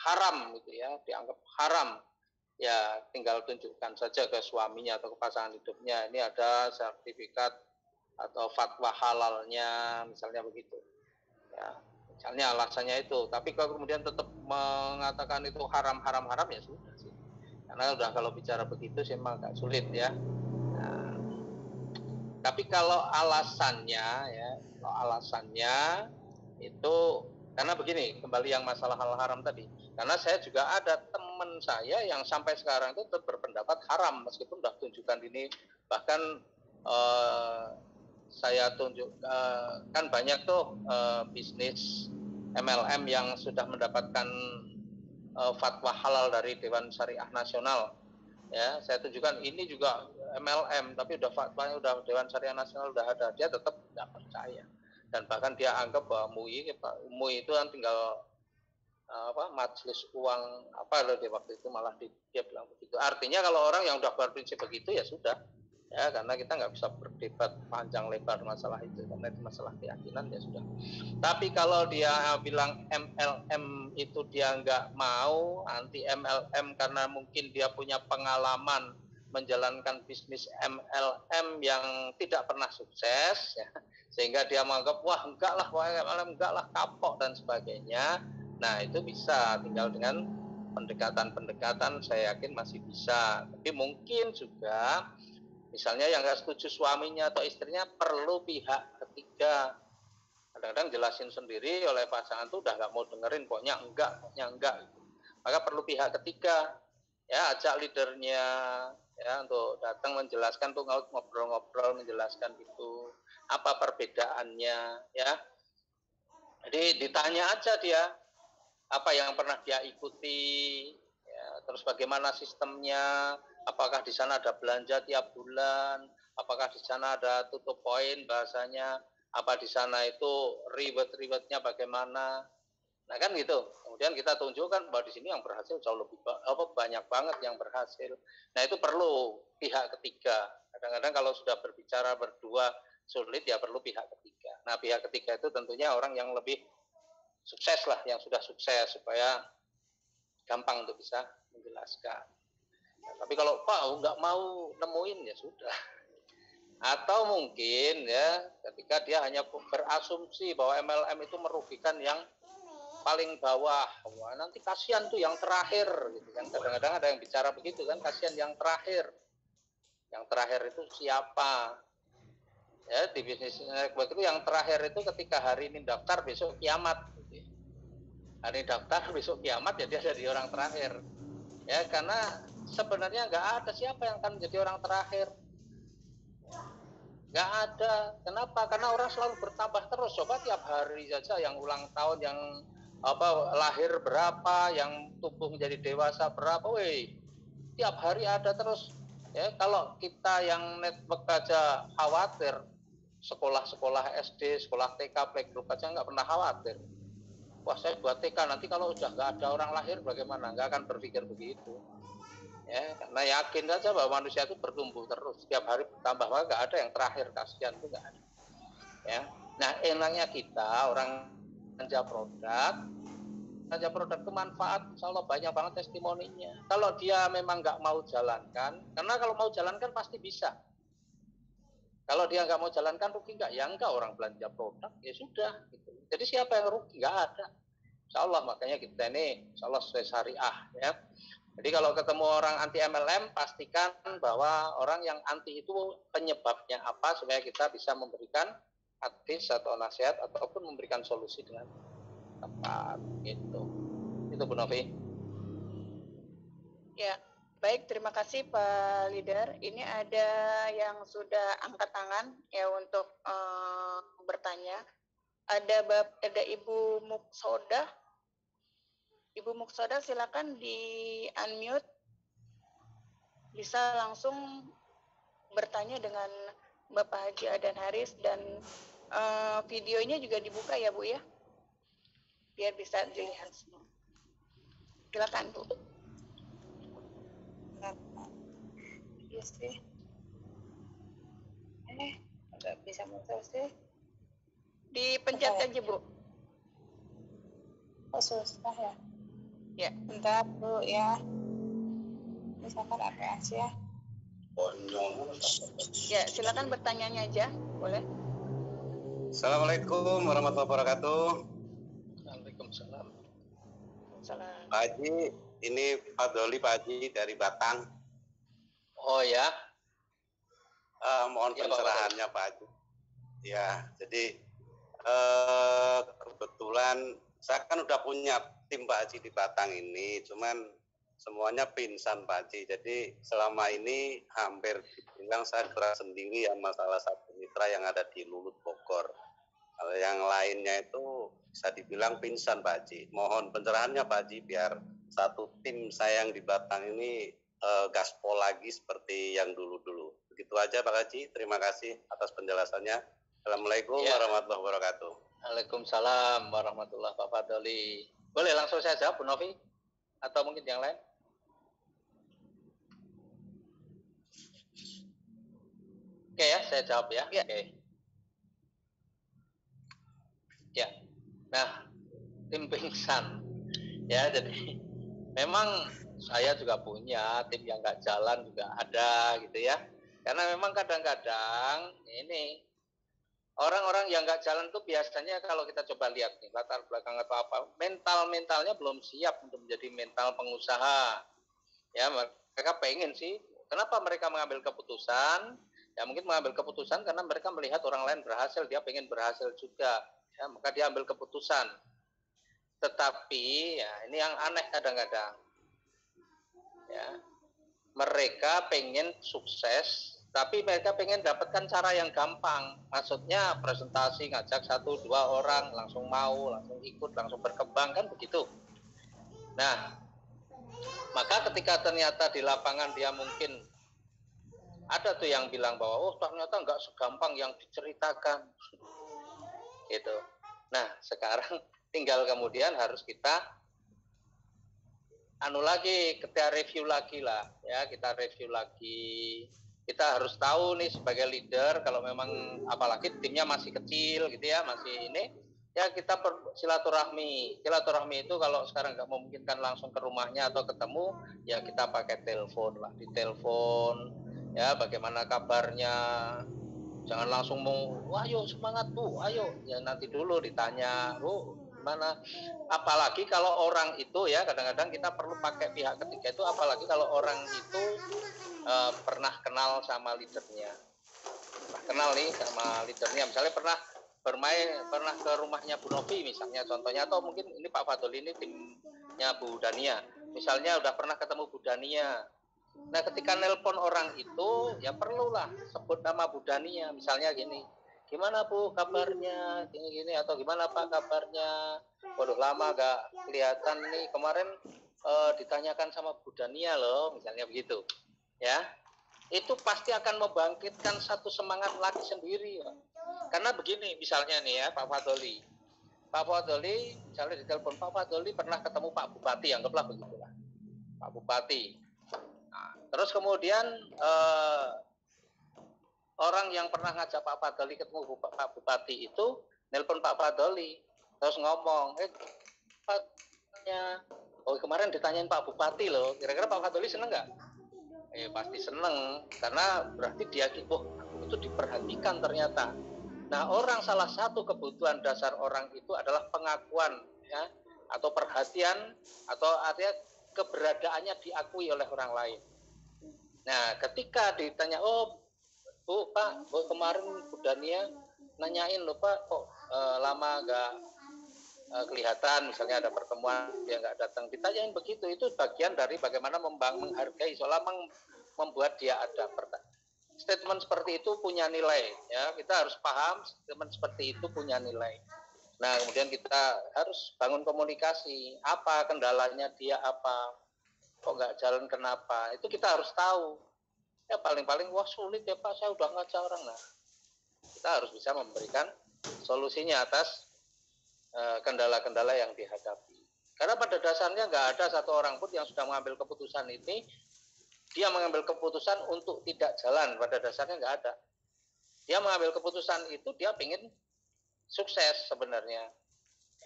haram gitu ya, dianggap haram. Ya, tinggal tunjukkan saja ke suaminya atau ke pasangan hidupnya, ini ada sertifikat atau fatwa halalnya, misalnya begitu. Ya, misalnya alasannya itu. Tapi kalau kemudian tetap mengatakan itu haram ya sudah sih. Karena udah kalau bicara begitu sih memang agak sulit ya. Nah, Tapi kalau alasannya ya, kalau alasannya itu karena begini, kembali yang masalah hal haram tadi. Karena saya juga ada teman saya yang sampai sekarang itu tetap berpendapat haram meskipun sudah tunjukkan ini, bahkan saya tunjuk kan banyak tuh bisnis MLM yang sudah mendapatkan fatwa halal dari Dewan Syariah Nasional. Ya, saya tunjukkan ini juga MLM, tapi udah fatwanya udah Dewan Syariah Nasional udah ada, dia tetap tidak percaya. Dan bahkan dia anggap bahwa MUI itu kan tinggal majelis uang apa loh, di waktu itu malah dia bilang begitu. Artinya kalau orang yang udah berprinsip begitu ya sudah, ya karena kita nggak bisa berdebat panjang lebar masalah itu karena itu masalah keyakinan ya sudah. Tapi kalau dia bilang MLM itu dia nggak mau, anti MLM karena mungkin dia punya pengalaman menjalankan bisnis MLM yang tidak pernah sukses, ya, sehingga dia menganggap wah enggak lah kapok dan sebagainya. Nah itu bisa, tinggal dengan pendekatan saya yakin masih bisa. Tapi mungkin juga misalnya yang nggak setuju suaminya atau istrinya perlu pihak ketiga. Kadang-kadang jelasin sendiri oleh pasangan tuh udah nggak mau dengerin, pokoknya enggak. Maka perlu pihak ketiga, ya ajak leadernya ya untuk datang menjelaskan tuh, ngobrol-ngobrol menjelaskan itu apa perbedaannya ya. Jadi ditanya aja dia apa yang pernah dia ikuti, ya, terus bagaimana sistemnya, apakah di sana ada belanja tiap bulan, apakah di sana ada tutup poin bahasanya, apa di sana itu reward-rewardnya bagaimana. Nah kan gitu. Kemudian kita tunjukkan bahwa di sini yang berhasil jauh lebih banyak banget yang berhasil. Nah itu perlu pihak ketiga. Kadang-kadang kalau sudah berbicara berdua sulit ya perlu pihak ketiga. Nah pihak ketiga itu tentunya orang yang lebih sukses lah, yang sudah sukses supaya gampang untuk bisa menjelaskan. Nah, tapi kalau Pak nggak mau nemuin ya sudah. Atau mungkin ya ketika dia hanya berasumsi bahwa MLM itu merugikan yang paling bawah, wah nanti kasihan tuh yang terakhir gitu kan. Kadang-kadang ada yang bicara begitu kan, kasihan yang terakhir itu siapa ya di bisnis network itu. Yang terakhir itu ketika hari ini daftar besok kiamat gitu. Hari daftar besok kiamat ya dia jadi orang terakhir ya, karena sebenarnya nggak ada siapa yang akan menjadi orang terakhir, nggak ada. Kenapa? Karena orang selalu bertambah terus. Coba tiap hari saja yang ulang tahun, yang lahir berapa, yang tumbuh menjadi dewasa berapa, tiap hari ada terus. Ya, kalau kita yang network aja khawatir, sekolah SD, sekolah TK, playgroup aja nggak pernah khawatir. Wah saya buat TK, nanti kalau udah nggak ada orang lahir bagaimana? Nggak akan berpikir begitu. Ya, karena yakin saja bahwa manusia itu bertumbuh terus, setiap hari bertambah, maka nggak ada yang terakhir, kasihan itu nggak ada. Ya, nah enaknya kita orang belanja produk itu manfaat, insya Allah banyak banget testimoninya. Kalau dia memang nggak mau jalankan, karena kalau mau jalankan pasti bisa. Kalau dia nggak mau jalankan rugi nggak? Ya enggak, orang belanja produk ya sudah. Gitu. Jadi siapa yang rugi? Nggak ada. Insya Allah makanya kita ini insya Allah sesuai syariah ya. Jadi kalau ketemu orang anti MLM, pastikan bahwa orang yang anti itu penyebabnya apa supaya kita bisa memberikan advice atau nasihat ataupun memberikan solusi dengan tepat gitu. Itu Bu Novi. Ya, baik, terima kasih Pak Leader. Ini ada yang sudah angkat tangan ya untuk bertanya. Ada Ibu Muksoda. Ibu Muksoda silakan di unmute. Bisa langsung bertanya dengan Bapak Haji Adan Haris, dan videonya juga dibuka ya Bu ya, biar bisa dilihat semua. Silakan Bu. Iya sih. Nggak bisa muncul sih. Dipencet aja Bu. Oh susah ya? Ya. Bentar Bu ya. Misalkan apa aja? Ya, silakan bertanyanya aja, boleh. Assalamualaikum warahmatullahi wabarakatuh. Waalaikumsalam. Salam. Pak Haji, ini Pak Doli Pak Haji dari Batang. Oh ya. Mohon Ya, Pak pencerahannya Pak Haji. Ya, jadi kebetulan saya kan udah punya tim Pak Haji di Batang ini, cuman semuanya pingsan Pak Haji. Jadi selama ini hampir dibilang saya gerak sendiri sama salah satu mitra yang ada di Lulut Bogor. Kalau yang lainnya itu bisa dibilang pingsan Pak Haji. Mohon pencerahannya Pak Haji biar satu tim saya yang di Batang ini gaspol lagi seperti yang dulu-dulu. Begitu aja Pak Haji. Terima kasih atas penjelasannya. Assalamualaikum warahmatullahi wabarakatuh. Waalaikumsalam warahmatullahi wabarakatuh, Pak Fadoli. Boleh langsung saya jawab, Bu Novi? Atau mungkin yang lain? Oke ya, saya jawab ya. Ya. Oke. Ya. Nah, tim pingsan. Ya, jadi memang saya juga punya tim yang nggak jalan juga ada gitu ya. Karena memang kadang-kadang ini orang-orang yang nggak jalan itu biasanya kalau kita coba lihat nih latar belakang atau apa, mentalnya belum siap untuk menjadi mental pengusaha. Ya, mereka pengen sih. Kenapa mereka mengambil keputusan? Ya mungkin mengambil keputusan karena mereka melihat orang lain berhasil, dia pengen berhasil juga. Ya, maka dia ambil keputusan. Tetapi ya ini yang aneh kadang-kadang. Ya, mereka pengen sukses, tapi mereka pengen dapatkan cara yang gampang. Maksudnya presentasi ngajak 1-2 orang langsung mau, langsung ikut, langsung berkembang kan begitu. Nah, maka ketika ternyata di lapangan dia mungkin ada tuh yang bilang bahwa oh ternyata nggak segampang yang diceritakan gitu. Nah sekarang tinggal kemudian harus kita kita review lagi lah ya, kita review lagi. Kita harus tahu nih sebagai leader kalau memang apalagi timnya masih kecil gitu ya, masih ini ya kita silaturahmi itu kalau sekarang nggak memungkinkan langsung ke rumahnya atau ketemu ya kita pakai telepon lah, ditelepon ya bagaimana kabarnya, jangan langsung mau wah ayo semangat Bu ayo ya nanti dulu ditanya Bu gimana, apalagi kalau orang itu ya kadang-kadang kita perlu pakai pihak ketiga itu, apalagi kalau orang itu pernah kenal sama leadernya, kenal nih sama leadernya, misalnya pernah ke rumahnya Bu Novi misalnya contohnya, atau mungkin ini Pak Fadoli ini timnya Bu Dania misalnya udah pernah ketemu Bu Dania. Nah ketika nelpon orang itu ya perlulah sebut nama Bu Dania misalnya gini, gimana Bu kabarnya gini atau gimana Pak kabarnya, waduh lama gak kelihatan nih kemarin ditanyakan sama Bu Dania loh misalnya begitu ya, itu pasti akan membangkitkan satu semangat lagi sendiri ya. Karena begini misalnya nih ya Pak Fadoli misalnya ditelepon Pak Fadoli pernah ketemu Pak Bupati, anggaplah begitulah Pak Bupati. Nah, terus kemudian orang yang pernah ngajak Pak Fadoli ketemu Pak Bupati itu nelpon Pak Fadoli terus ngomong Pak, oh kemarin ditanyain Pak Bupati loh, kira-kira Pak Fadoli seneng nggak? Pasti seneng karena berarti dia itu diperhatikan ternyata. Nah orang salah satu kebutuhan dasar orang itu adalah pengakuan ya, atau perhatian atau artinya keberadaannya diakui oleh orang lain. Nah ketika ditanya oh Bu Pak kemarin Bu Dania nanyain loh Pak kok lama gak kelihatan misalnya ada pertemuan dia nggak datang, ditanyain begitu, itu bagian dari bagaimana menghargai seolah membuat dia ada. Statement seperti itu punya nilai ya, kita harus paham statement seperti itu punya nilai. Nah kemudian kita harus bangun komunikasi, apa kendalanya dia, apa kok nggak jalan kenapa, itu kita harus tahu ya. Paling-paling wah sulit ya Pak saya udah ngajak orang, nah kita harus bisa memberikan solusinya atas kendala-kendala yang dihadapi. Karena pada dasarnya nggak ada satu orang pun yang sudah mengambil keputusan ini, dia mengambil keputusan untuk tidak jalan, pada dasarnya nggak ada. Dia mengambil keputusan itu, dia ingin sukses sebenarnya.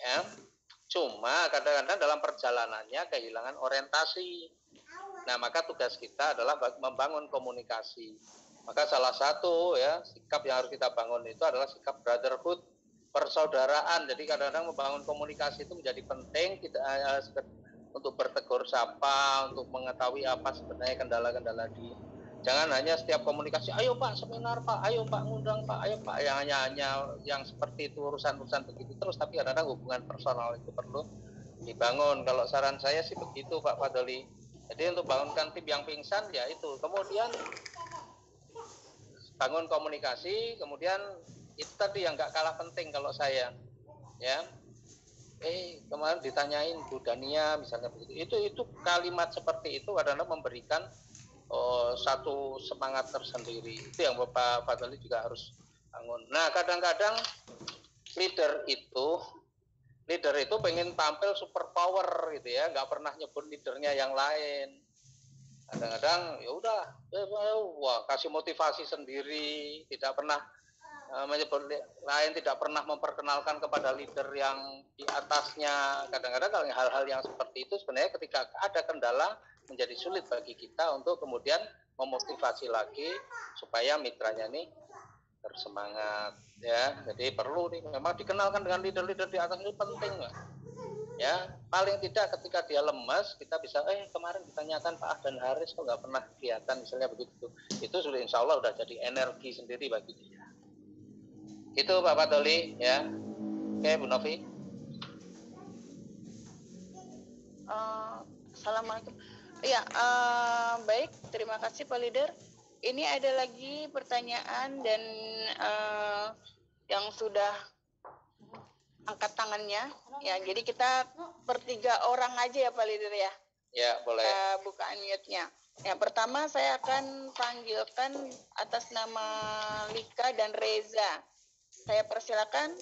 Ya. Cuma kadang-kadang dalam perjalanannya kehilangan orientasi. Nah maka tugas kita adalah membangun komunikasi. Maka salah satu ya sikap yang harus kita bangun itu adalah sikap brotherhood, persaudaraan. Jadi kadang-kadang membangun komunikasi itu menjadi penting, tidak hanya untuk bertegur sapa, untuk mengetahui apa sebenarnya kendala-kendala dia. Jangan hanya setiap komunikasi, ayo Pak seminar Pak, ayo Pak ngundang Pak, ayo Pak, yang hanya yang seperti itu urusan-urusan begitu terus, tapi kadang-kadang hubungan personal itu perlu dibangun. Kalau saran saya sih begitu Pak Fadli. Jadi untuk bangunkan tim yang pingsan ya itu, kemudian bangun komunikasi, kemudian itu tadi yang nggak kalah penting kalau saya, ya. Kemarin ditanyain Bu Dania misalnya begitu, itu kalimat seperti itu kadang-kadang memberikan satu semangat tersendiri. Itu yang Bapak Fadli juga harus bangun. Nah, kadang-kadang leader itu pengen tampil super power gitu ya, nggak pernah nyebut leadernya yang lain. Kadang-kadang ya udah, kasih motivasi sendiri, tidak pernah menyebut lain, tidak pernah memperkenalkan kepada leader yang di atasnya. Kadang-kadang kalau hal-hal yang seperti itu sebenarnya ketika ada kendala menjadi sulit bagi kita untuk kemudian memotivasi lagi supaya mitranya nih bersemangat, ya. Jadi perlu nih memang dikenalkan dengan leader-leader di atas, itu penting, Pak. Ya, paling tidak ketika dia lemas kita bisa kemarin ditanyakan Pak dan Haris kok nggak pernah kelihatan misalnya begitu. Itu sudah insya Allah udah jadi energi sendiri bagi dia. Itu Pak Fatoli, ya. Oke, Bu Novi. Assalamualaikum. Ya, baik, terima kasih Pak Leader. Ini ada lagi pertanyaan dan yang sudah angkat tangannya. Ya, jadi kita per 3 orang aja ya Pak Leader ya. Ya, boleh. Buka unmute-nya. Ya, pertama saya akan panggilkan atas nama Lika dan Reza. Saya persilakan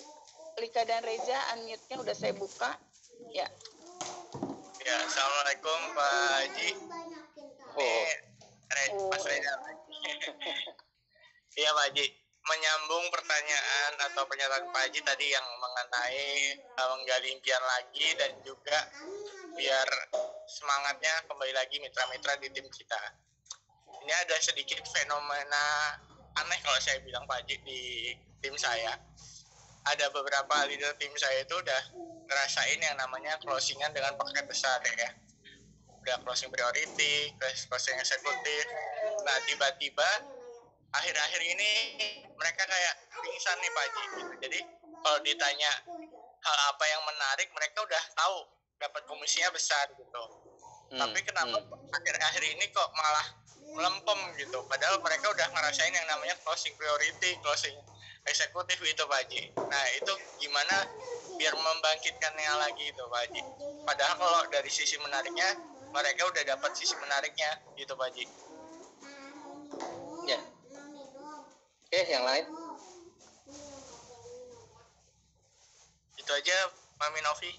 Lika dan Reza, unmute-nya udah saya buka. Ya. Ya, Assalamualaikum Pak Haji. Mas Reza. Iya Pak Haji, menyambung pertanyaan atau pernyataan Pak Haji tadi yang mengenai menggali impian lagi dan juga biar semangatnya kembali lagi mitra-mitra di tim kita. Ini ada sedikit fenomena aneh kalau saya bilang Pak Haji di tim saya. Ada beberapa leader tim saya itu udah ngerasain yang namanya closingan dengan paket besar ya. Udah closing priority, closing eksekutif. Nah tiba-tiba akhir-akhir ini mereka kayak pingsan nih Pak Haji gitu. Jadi kalau ditanya hal apa yang menarik, mereka udah tahu dapat komisinya besar gitu. Tapi kenapa akhir-akhir ini kok malah melempem gitu, padahal mereka udah ngerasain yang namanya closing priority, closing eksekutif gitu Pak Haji. Nah itu gimana biar membangkitkannya lagi itu Pak Haji, padahal kalau dari sisi menariknya mereka udah dapat sisi menariknya gitu Pak Haji. Ya. Oke, yang lain? Itu aja Mami Novi.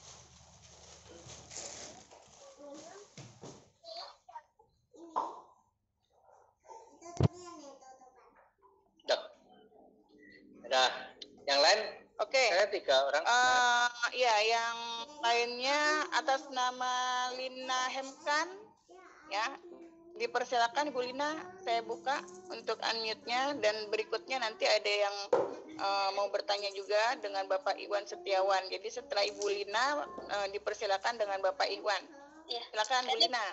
Nah, yang lain? Oke. Saya 3 orang. Ya, yang lainnya atas nama Lina Hemkan, ya, dipersilakan Ibu Lina, saya buka untuk unmute-nya, dan berikutnya nanti ada yang mau bertanya juga dengan Bapak Iwan Setiawan. Jadi setelah Ibu Lina dipersilakan dengan Bapak Iwan. Ya. Silakan Bu Lina.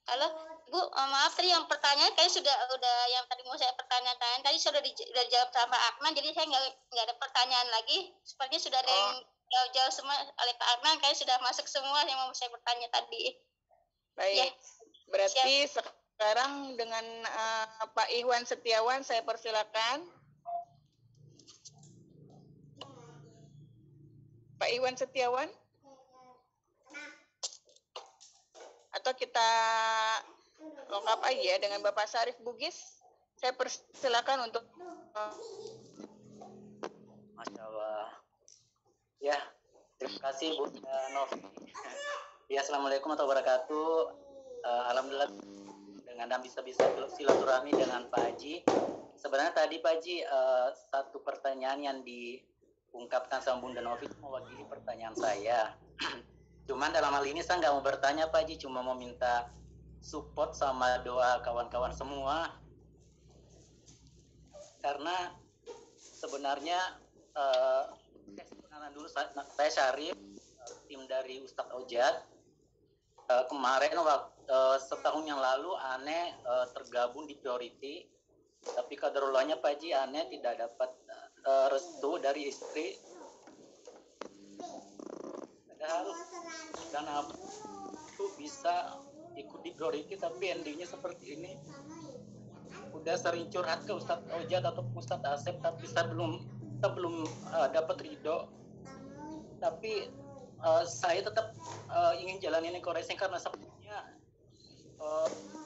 Halo Bu, maaf tadi yang pertanyaan kayak udah yang tadi mau saya pertanyakan tadi sudah dijawab sama Akman, jadi saya nggak ada pertanyaan lagi. Sepertinya sudah ada yang jauh-jauh semua oleh Pak Akman, kayak sudah masuk semua yang mau saya bertanya tadi. Baik, Ya. berarti sekarang dengan Pak Iwan Setiawan saya persilakan. Pak Iwan Setiawan? Atau kita lengkap aja ya dengan Bapak Syarif Bugis. Saya persilakan untuk Masya Allah. Ya, terima kasih Bu Novi. Ya, Assalamualaikum warahmatullahi wabarakatuh. Alhamdulillah dengan bisa silaturahmi dengan Pak Haji. Sebenarnya tadi Pak Haji satu pertanyaan yang diungkapkan sama Bunda Novi mewakili pertanyaan saya. Cuman dalam hal ini saya nggak mau bertanya Pak Haji, cuma mau minta support sama doa kawan-kawan semua. Karena sebenarnya saya dulu saya Syarif, tim dari Ustadz Ojad. kemarin setahun yang lalu Ane tergabung di Priority, tapi kaderullahnya Pak Haji Ane tidak dapat restu dari istri. Padahal dan itu bisa ikut di Priority, tapi endingnya seperti ini. Udah sering curhat ke Ustadz Ojat atau Ustadz Asep, tapi kita belum dapat ridho. Tapi saya tetap ingin jalanin Eco-Racing karena sebetulnya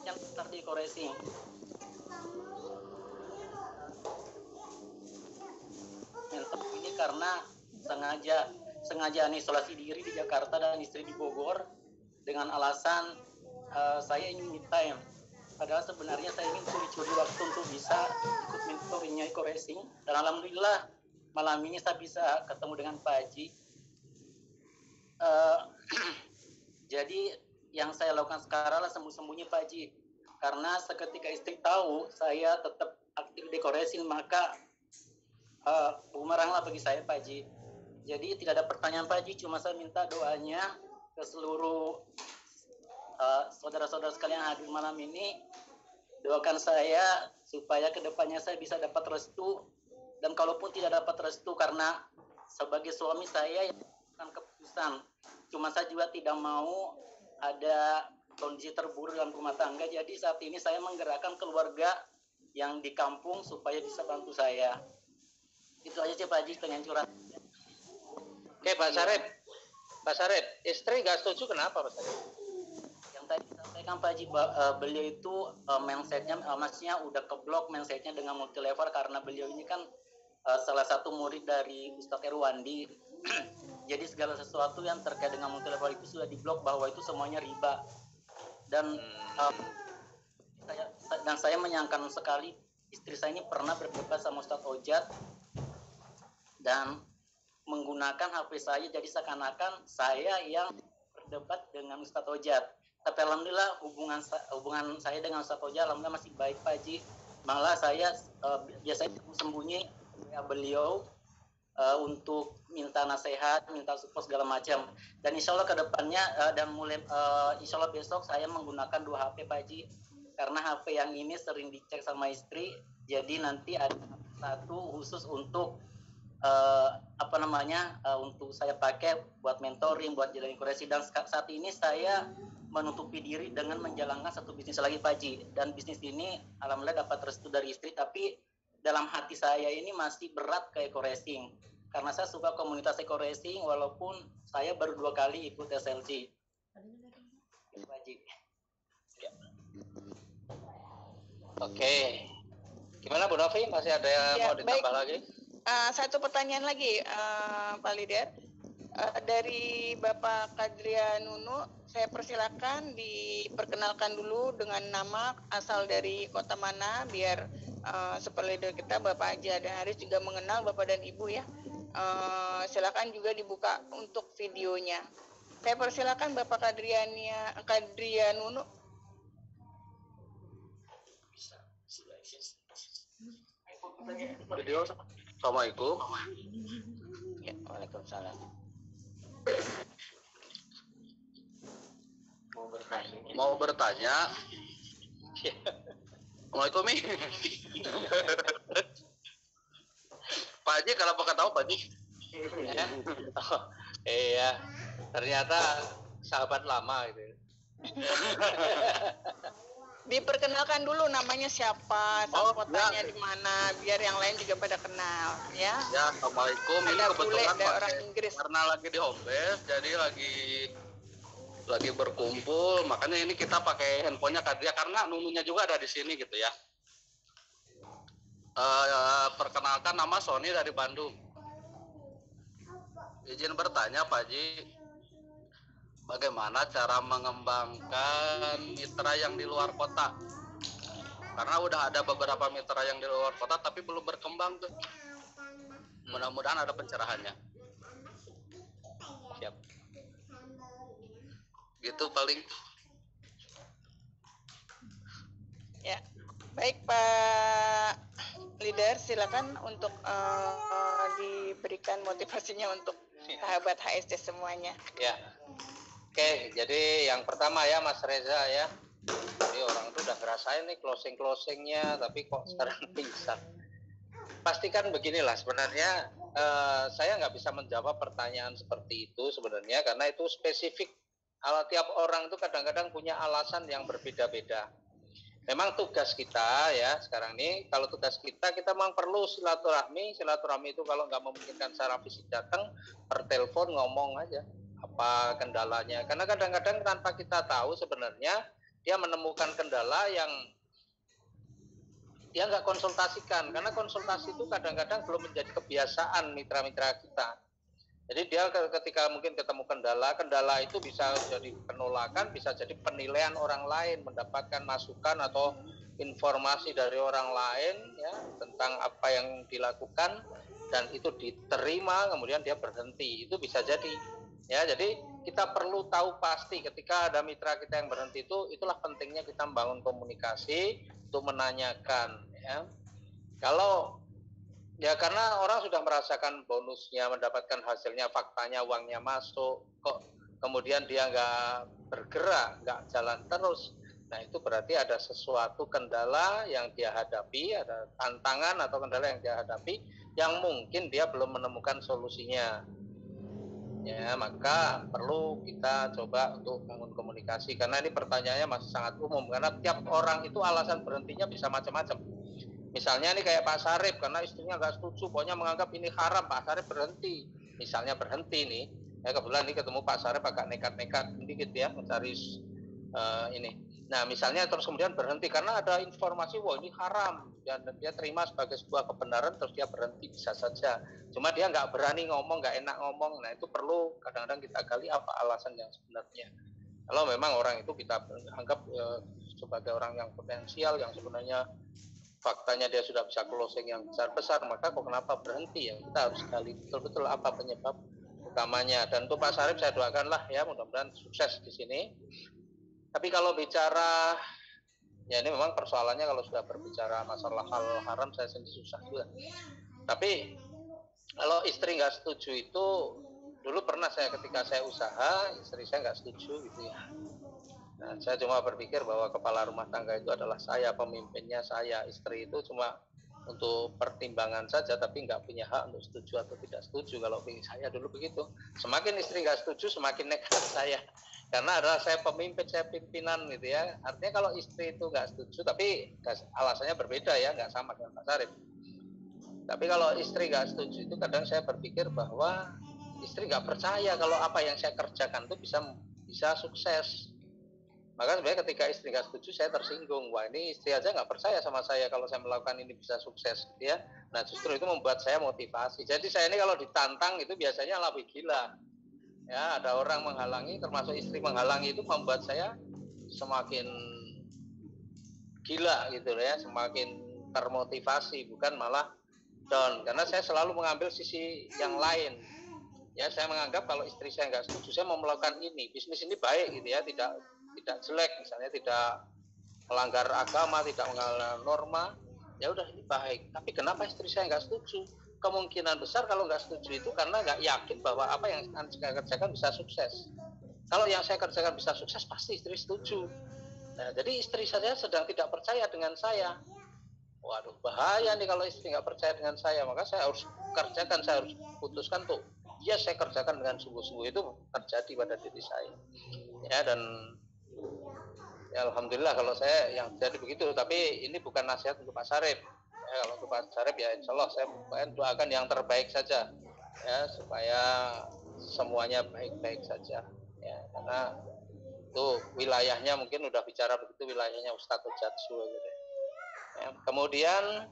yang besar di Eco-Racing. Ini karena sengaja isolasi diri di Jakarta dan istri di Bogor dengan alasan saya ingin me time. Padahal sebenarnya saya ingin curi-curi waktu untuk bisa ikut mentoringnya Eco-Racing. Dan alhamdulillah malam ini saya bisa ketemu dengan Pak Haji. Jadi yang saya lakukan sekarang adalah sembunyi-sembunyi Pak Haji. Karena seketika istri tahu saya tetap aktif di Eco-Racing, maka bumeranglah bagi saya Pak Haji. Jadi tidak ada pertanyaan Pak Haji, cuma saya minta doanya ke seluruh saudara-saudara sekalian yang hadir malam ini. Doakan saya supaya kedepannya saya bisa dapat restu, dan kalaupun tidak dapat restu karena sebagai suami saya yang melakukan keputusan, cuma saya juga tidak mau ada kondisi terburuk dalam rumah tangga. Jadi saat ini saya menggerakkan keluarga yang di kampung supaya bisa bantu saya. Itu aja sih Pak Haji, pengen curhat. Oke Pak Sarip, istri nggak setuju kenapa Pak Sarip? Tadi sampaikan Pak Haji, beliau itu mindsetnya, maksudnya udah keblok mindsetnya dengan multi level, karena beliau ini kan salah satu murid dari Ustadz Erwandi. Jadi segala sesuatu yang terkait dengan multi level itu sudah diblok bahwa itu semuanya riba. Dan saya menyayangkan sekali istri saya ini pernah berdebat sama Ustadz Ojat dan menggunakan HP saya, jadi seakan-akan saya yang berdebat dengan Ustadz Ojat. Tapi alhamdulillah hubungan saya dengan Ustadz Ojat alhamdulillah masih baik Pak Haji. Malah saya biasanya sembunyi ya beliau untuk minta nasihat, minta support segala macam. Dan insya Allah kedepannya dan mulai insya Allah besok saya menggunakan 2 HP Pak Haji, karena HP yang ini sering dicek sama istri. Jadi nanti ada satu khusus untuk untuk saya pakai buat mentoring, buat jalanin Eco-Racing. Dan saat ini saya menutupi diri dengan menjalankan satu bisnis lagi Pak Haji. Dan bisnis ini alhamdulillah dapat restu dari istri, tapi dalam hati saya ini masih berat ke Eco-Racing. Karena saya suka komunitas Eco-Racing walaupun saya baru 2 kali ikut SLC. Pak Haji. Ya. Oke. Gimana Bu Novi? Masih ada yang mau ditambah lagi? Satu pertanyaan lagi Pak Leader. Dari Bapak Kadria Nunu, saya persilakan diperkenalkan dulu dengan nama, asal dari kota mana, biar super leader kita Bapak Haji Adam Haris juga mengenal Bapak dan Ibu ya. Silakan juga dibuka untuk videonya. Saya persilakan Bapak Kadria Nunu. Video. Assalamualaikum. Ya, waalaikumsalam. Mau bertanya. Assalamualaikum Mi. Pak Haji kalau mau tahu Pak Haji. Iya, ternyata sahabat lama gitu. Diperkenalkan dulu namanya siapa, kotanya di mana, biar yang lain juga pada kenal, ya. Ya, Assalamualaikum. Ini Ada kebetulan bule, orang Inggris. Karena lagi di home base, jadi lagi berkumpul, makanya ini kita pakai handphonenya Kadria karena Nununya juga ada di sini gitu ya. Perkenalkan, nama Sony dari Bandung. Izin bertanya Pak Haji, bagaimana cara mengembangkan mitra yang di luar kota? Karena udah ada beberapa mitra yang di luar kota tapi belum berkembang tuh. Mudah-mudahan ada pencerahannya. Siap. Gitu paling. Ya, baik Pak Leader, silakan untuk diberikan motivasinya untuk sahabat HSC semuanya. Ya. Oke, jadi yang pertama ya Mas Reza ya. Jadi orang itu udah ngerasain nih closingnya, tapi kok sekarang pingsan. Pastikan beginilah sebenarnya saya nggak bisa menjawab pertanyaan seperti itu sebenarnya karena itu spesifik. Kalau tiap orang itu kadang-kadang punya alasan yang berbeda-beda. Memang tugas kita ya sekarang ini, kalau tugas kita memang perlu silaturahmi itu kalau nggak memungkinkan secara fisik datang, per telepon ngomong aja apa kendalanya. Karena kadang-kadang tanpa kita tahu sebenarnya dia menemukan kendala yang dia nggak konsultasikan, karena konsultasi itu kadang-kadang belum menjadi kebiasaan mitra-mitra kita. Jadi dia ketika mungkin ketemu kendala itu bisa jadi penolakan, bisa jadi penilaian orang lain, mendapatkan masukan atau informasi dari orang lain ya tentang apa yang dilakukan dan itu diterima, kemudian dia berhenti. Itu bisa jadi. Ya, jadi kita perlu tahu pasti ketika ada mitra kita yang berhenti itu, itulah pentingnya kita membangun komunikasi untuk menanyakan ya. Kalau ya karena orang sudah merasakan bonusnya, mendapatkan hasilnya, faktanya uangnya masuk, kok kemudian dia nggak bergerak, nggak jalan terus. Nah itu berarti ada sesuatu kendala yang dia hadapi, ada tantangan atau kendala yang dia hadapi yang mungkin dia belum menemukan solusinya. Ya, maka perlu kita coba untuk bangun komunikasi karena ini pertanyaannya masih sangat umum karena tiap orang itu alasan berhentinya bisa macam-macam. Misalnya ini kayak Pak Sarip karena istrinya nggak setuju, pokoknya menganggap ini haram, Pak Sarip berhenti. Misalnya berhenti nih, ya kebetulan ini ketemu Pak Sarip agak nekat-nekat sedikit ya mencari ini. Nah misalnya terus kemudian berhenti karena ada informasi wah ini haram dan dia terima sebagai sebuah kebenaran terus dia berhenti bisa saja. Cuma dia nggak berani ngomong, nggak enak ngomong. Nah itu perlu kadang-kadang kita gali apa alasan yang sebenarnya. Kalau memang orang itu kita anggap sebagai orang yang potensial yang sebenarnya faktanya dia sudah bisa closing yang besar-besar, maka kok kenapa berhenti ya? Kita harus gali betul-betul apa penyebab utamanya. Dan untuk Pak Sarip saya doakanlah ya mudah-mudahan sukses di sini. Tapi kalau bicara, ya ini memang persoalannya kalau sudah berbicara masalah hal haram saya sendiri susah juga. Tapi kalau istri nggak setuju itu, dulu pernah saya ketika saya usaha, istri saya nggak setuju gitu ya. Nah, saya cuma berpikir bahwa kepala rumah tangga itu adalah saya, pemimpinnya saya, istri itu cuma untuk pertimbangan saja, tapi nggak punya hak untuk setuju atau tidak setuju. Kalau saya dulu begitu, semakin istri nggak setuju, semakin nekat saya. Karena adalah saya pemimpin, saya pimpinan gitu ya. Artinya kalau istri itu nggak setuju, tapi alasannya berbeda ya, nggak sama dengan Pak Sarip. Tapi kalau istri nggak setuju itu kadang saya berpikir bahwa istri nggak percaya kalau apa yang saya kerjakan itu bisa sukses. Maka sebenarnya ketika istri nggak setuju saya tersinggung. Wah ini istri aja nggak percaya sama saya kalau saya melakukan ini bisa sukses gitu ya. Nah justru itu membuat saya motivasi. Jadi saya ini kalau ditantang itu biasanya lebih gila. Ya, ada orang menghalangi, termasuk istri menghalangi itu membuat saya semakin gila gitu ya, semakin termotivasi, bukan malah down. Karena saya selalu mengambil sisi yang lain. Ya, saya menganggap kalau istri saya nggak setuju, saya mau melakukan ini, bisnis ini baik gitu ya, tidak jelek, misalnya tidak melanggar agama, tidak melanggar norma, ya udah ini baik. Tapi kenapa istri saya nggak setuju? Kemungkinan besar kalau nggak setuju itu karena nggak yakin bahwa apa yang saya kerjakan bisa sukses. Kalau yang saya kerjakan bisa sukses pasti istri setuju. Nah, jadi istri saya sedang tidak percaya dengan saya. Waduh bahaya nih kalau istri nggak percaya dengan saya. Maka saya harus kerjakan, saya harus putuskan tuh. Ya saya kerjakan dengan sungguh-sungguh itu terjadi pada diri saya. Ya dan ya alhamdulillah kalau saya yang jadi begitu. Tapi ini bukan nasihat untuk Pak Sarip. Ya, kalau untuk Pak Sarip ya insya Allah saya doakan yang terbaik saja ya supaya semuanya baik-baik saja ya karena itu wilayahnya mungkin udah bicara begitu wilayahnya Ustadz Ujatsu gitu. Ya, kemudian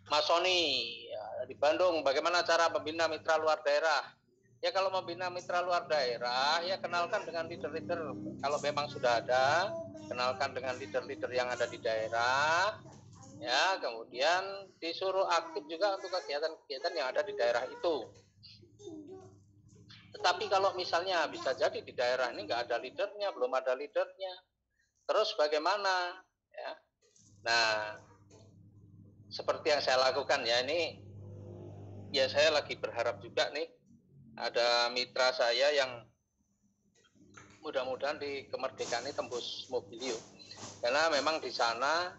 Mas Sony ya, di Bandung bagaimana cara membina mitra luar daerah ya kalau membina mitra luar daerah ya kenalkan dengan leader-leader kalau memang sudah ada kenalkan dengan leader-leader yang ada di daerah ya kemudian disuruh aktif juga untuk kegiatan-kegiatan yang ada di daerah itu. Tetapi kalau misalnya bisa jadi di daerah ini nggak ada leadernya, belum ada leadernya, terus bagaimana? Ya, nah seperti yang saya lakukan ya ini, ya saya lagi berharap juga nih ada mitra saya yang mudah-mudahan di kemerdekaan ini tembus mobilium. Karena memang di sana,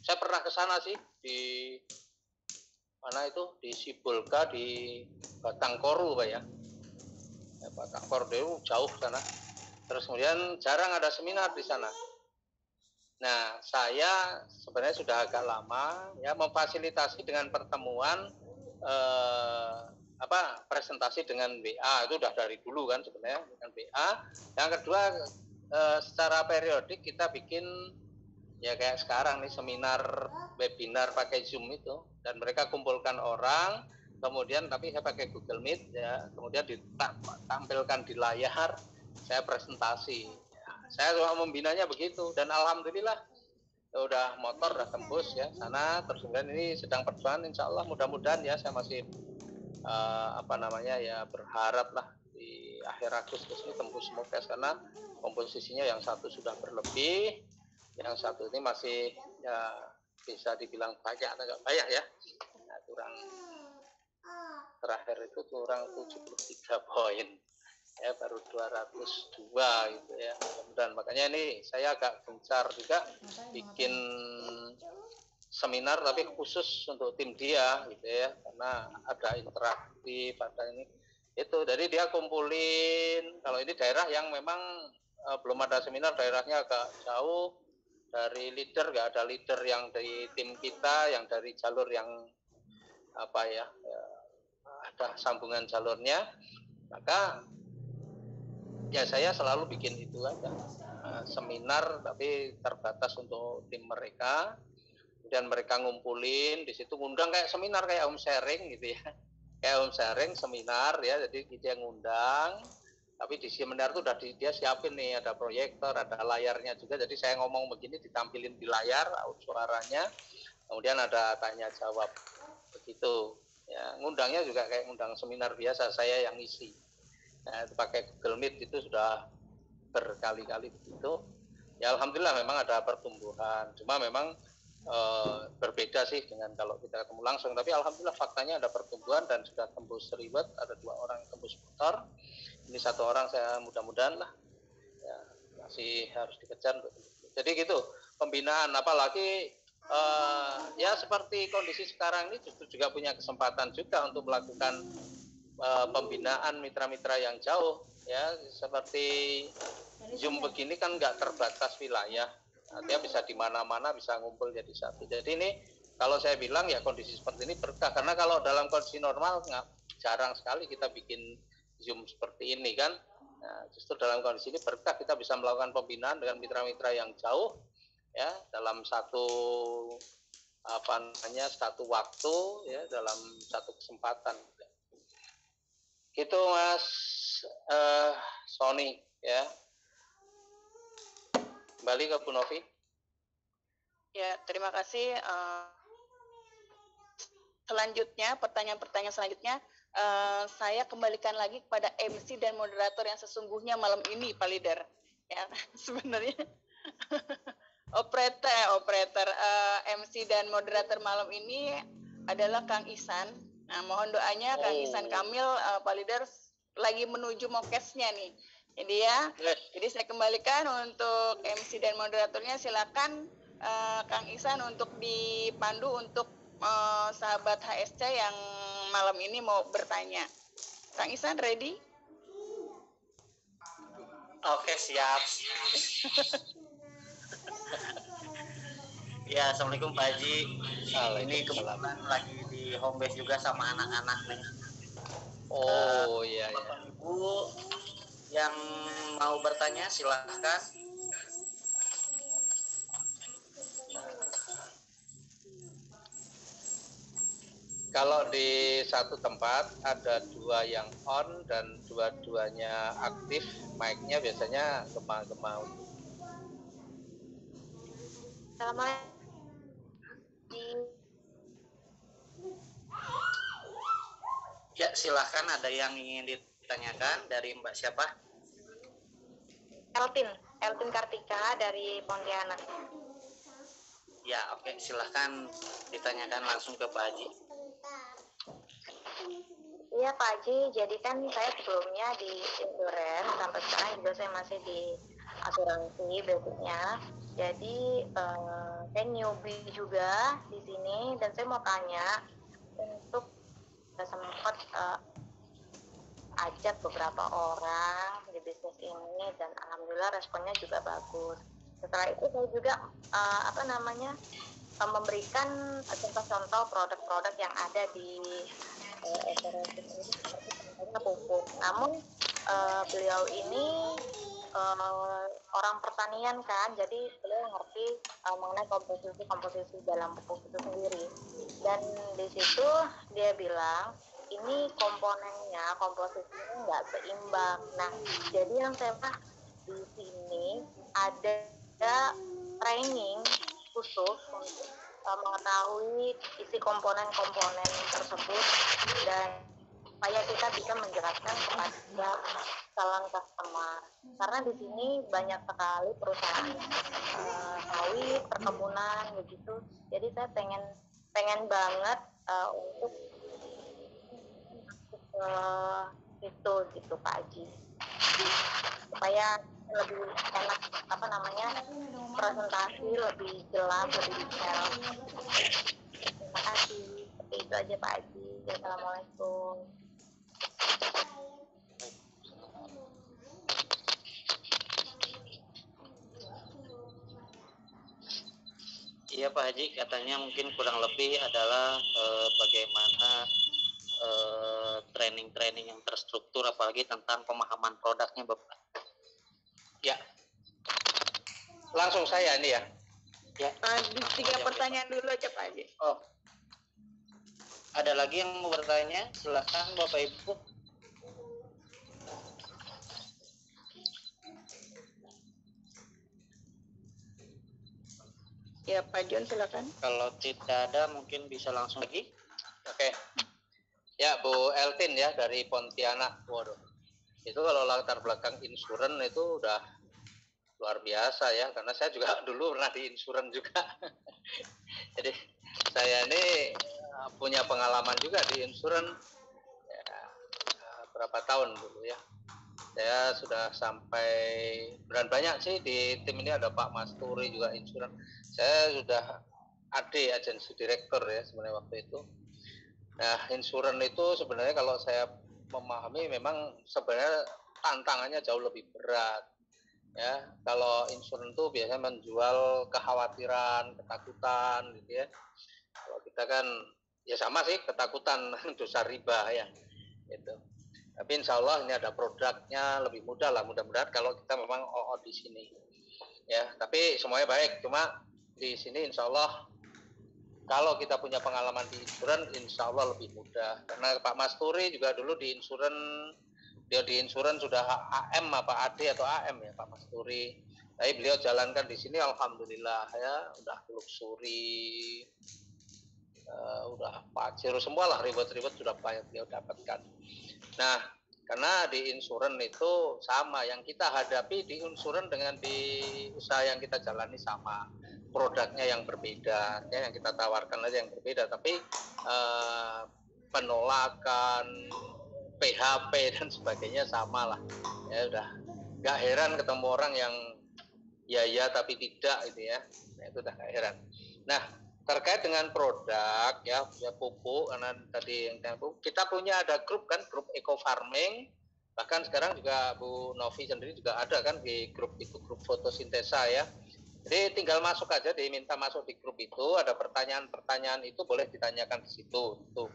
saya pernah ke sana sih, di mana itu, di Sibolga, di Batangkoru Pak ya. Batangkoru itu jauh sana. Terus kemudian jarang ada seminar di sana. Nah, saya sebenarnya sudah agak lama ya memfasilitasi dengan pertemuan presentasi dengan WA, itu udah dari dulu kan sebenarnya dengan WA. Yang kedua, secara periodik kita bikin ya kayak sekarang nih seminar webinar pakai Zoom itu, dan mereka kumpulkan orang, kemudian tapi saya pakai Google Meet ya, kemudian ditampilkan di layar, saya presentasi. Saya cuma membinanya begitu, dan alhamdulillah udah motor udah tembus ya sana. Terus kemudian ini sedang perjuangan, insya Allah mudah-mudahan ya, saya masih berharap lah di akhir Agustus ini tembus Mokes, karena komposisinya yang satu sudah berlebih, yang satu ini masih ya bisa dibilang banyak atau nggak banyak ya. Nah, kurang, terakhir itu kurang 73 poin. Ya baru 202 gitu ya. Dan makanya ini saya agak gencar juga bikin seminar tapi khusus untuk tim dia gitu ya, karena ada interaktif, ada ini itu. Jadi dia kumpulin, kalau ini daerah yang memang belum ada seminar, daerahnya agak jauh dari leader, nggak ada leader yang dari tim kita, yang dari jalur yang ada sambungan jalurnya, maka ya saya selalu bikin itu aja, seminar tapi terbatas untuk tim mereka. Kemudian mereka ngumpulin di situ, ngundang kayak seminar, kayak home sharing gitu ya, kayak home sharing seminar ya. Jadi dia ngundang, tapi di seminar itu udah dia siapin nih, ada proyektor, ada layarnya juga. Jadi saya ngomong begini ditampilin di layar suaranya, kemudian ada tanya jawab begitu ya. Ngundangnya juga kayak ngundang seminar biasa, saya yang ngisi. Nah, pakai Google Meet itu sudah berkali-kali begitu. Ya alhamdulillah memang ada pertumbuhan. Cuma memang berbeda sih dengan kalau kita ketemu langsung. Tapi alhamdulillah faktanya ada pertumbuhan dan sudah tembus 1000. Ada 2 orang yang tembus motor. Ini 1 orang saya mudah-mudahan lah. Ya, masih harus dikejar. Jadi gitu pembinaan, apalagi ya seperti kondisi sekarang ini justru juga punya kesempatan juga untuk melakukan pembinaan mitra-mitra yang jauh ya, seperti Zoom begini kan nggak terbatas wilayah, artinya bisa di mana-mana bisa ngumpul jadi satu. Jadi ini kalau saya bilang ya kondisi seperti ini berkah, karena kalau dalam kondisi normal jarang sekali kita bikin Zoom seperti ini kan. Nah, justru dalam kondisi ini berkah, kita bisa melakukan pembinaan dengan mitra-mitra yang jauh ya dalam satu waktu ya, dalam satu kesempatan. Gitu Mas Sony ya. Kembali ke Bu Novi. Ya, terima kasih. Selanjutnya, pertanyaan-pertanyaan selanjutnya, saya kembalikan lagi kepada MC dan moderator yang sesungguhnya malam ini, Pak Leader. Ya, sebenarnya operator MC dan moderator malam ini adalah Kang Ihsan. Nah, mohon doanya Kang Ihsan Kamil, Pak Leader lagi menuju Mokesnya nih. Jadi saya kembalikan untuk MC dan moderatornya, silakan Kang Ihsan untuk dipandu untuk sahabat HSC yang malam ini mau bertanya. Kang Ihsan ready? Oke, siap. Ya, Assalamualaikum Pak Haji. Ini kebetulan lagi di home base juga sama anak-anak nih. Oh iya ya. Bapak Ibu yang mau bertanya silahkan. Kalau di satu tempat ada 2 yang on dan dua-duanya aktif, mic-nya biasanya gema-gema. Assalamualaikum. Ya, silahkan, ada yang ingin ditanyakan dari Mbak siapa? Eltin Kartika dari Pontianak. Ya, oke, silahkan ditanyakan langsung ke Pak Haji. Iya Pak Haji, jadi kan saya sebelumnya di insurance, sampai sekarang juga saya masih di asuransi basicnya. Jadi saya newbie juga di sini dan saya mau tanya untuk sempat ajak beberapa orang di bisnis ini dan alhamdulillah responnya juga bagus. Setelah itu saya juga memberikan contoh-contoh produk-produk yang ada di asuransi ini seperti contohnya pupuk. Namun beliau ini orang pertanian kan, jadi beliau ngerti mengenai komposisi dalam pupuk itu sendiri. Dan di situ dia bilang ini komposisinya nggak seimbang. Nah, jadi yang saya di sini ada training khusus untuk mengetahui isi komponen-komponen tersebut dan supaya kita bisa menjelaskan kepada calon customer, karena di sini banyak sekali perusahaan sawit, perkebunan begitu. Jadi saya pengen banget untuk itu gitu Pak Haji, supaya lebih enak presentasi lebih jelas, lebih detail. Terima kasih. Seperti itu aja Pak Haji. Assalamualaikum. Iya Pak Haji, katanya mungkin kurang lebih adalah bagaimana training-training yang terstruktur, apalagi tentang pemahaman produknya Bapak. Ya, langsung saya ini ya. Ya. 3 pertanyaan dulu aja Pak Haji. Oh, ada lagi yang mau bertanya? Silakan Bapak Ibu. Ya Pak John silakan. Kalau tidak ada mungkin bisa langsung lagi. Oke. Ya Bu Eltin ya dari Pontianak. Waduh. Itu kalau latar belakang insuran itu udah luar biasa ya, karena saya juga dulu pernah di insuran juga. Jadi saya ini punya pengalaman juga di insuran ya, berapa tahun dulu ya. Saya sudah sampai banyak sih di tim ini, ada Pak Masturi juga insuran. Saya sudah AD agensi direktur ya sebenarnya waktu itu. Nah, insuran itu sebenarnya kalau saya memahami memang sebenarnya tantangannya jauh lebih berat. Ya, kalau insuran itu biasanya menjual kekhawatiran, ketakutan gitu ya. Kalau kita kan ya sama sih, ketakutan dosa riba ya. Gitu. Tapi insya Allah ini ada produknya, lebih mudah lah, mudah-mudahan kalau kita memang di sini. Ya, tapi semuanya baik, cuma di sini insya Allah kalau kita punya pengalaman di insuran, insya Allah lebih mudah. Karena Pak Masturi juga dulu di insuran, dia di insuran sudah AM apa AD atau AM ya Pak Masturi. Tapi beliau jalankan di sini, alhamdulillah ya, udah luxury, udah pajero semua lah, ribet-ribet sudah banyak beliau dapatkan. Nah, karena di insuran itu sama, yang kita hadapi di insuran dengan di usaha yang kita jalani sama. Produknya yang berbeda, ya, yang kita tawarkan aja yang berbeda, tapi penolakan, PHP dan sebagainya sama lah. Ya udah, nggak heran ketemu orang yang ya tapi tidak itu ya. Nah, itu udah nggak heran. Nah, terkait dengan produk ya pupuk, karena tadi yang kita punya ada grup kan, grup eco farming, bahkan sekarang juga Bu Novi sendiri juga ada kan di grup itu, grup fotosintesa ya. Jadi tinggal masuk aja, diminta masuk di grup itu, ada pertanyaan-pertanyaan itu boleh ditanyakan di situ. Itu.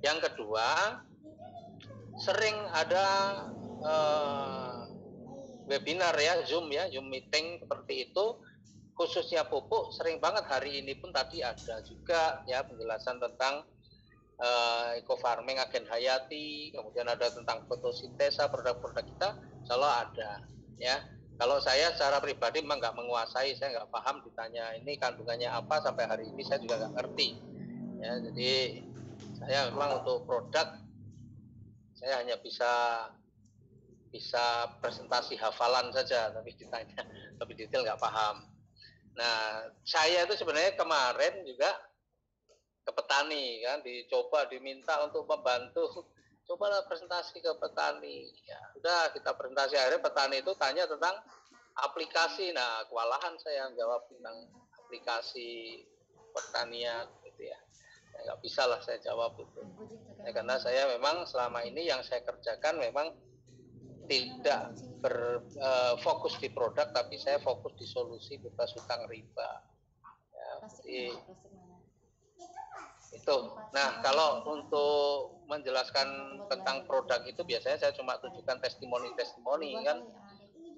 Yang kedua, sering ada webinar ya, Zoom meeting seperti itu, khususnya pupuk. Sering banget hari ini pun tadi ada juga ya penjelasan tentang eco farming Agen Hayati, kemudian ada tentang fotosintesa, produk-produk kita, insyaallah ada ya. Kalau saya secara pribadi memang nggak menguasai, saya nggak paham, ditanya ini kandungannya apa, sampai hari ini saya juga nggak ngerti. Ya, jadi saya memang untuk produk saya hanya bisa presentasi hafalan saja, tapi ditanya lebih detail nggak paham. Nah, saya itu sebenarnya kemarin juga ke petani kan, diminta untuk membantu cobalah presentasi ke petani. Ya, udah kita presentasi, akhirnya petani itu tanya tentang aplikasi. Nah, kewalahan saya jawab tentang aplikasi pertanian gitu ya. Nggak bisa lah saya jawab itu. Ya, karena saya memang selama ini yang saya kerjakan memang tidak berfokus di produk, tapi saya fokus di solusi bebas hutang riba. Ya, jadi itu. Nah, kalau untuk menjelaskan tentang produk itu biasanya saya cuma tunjukkan testimoni kan.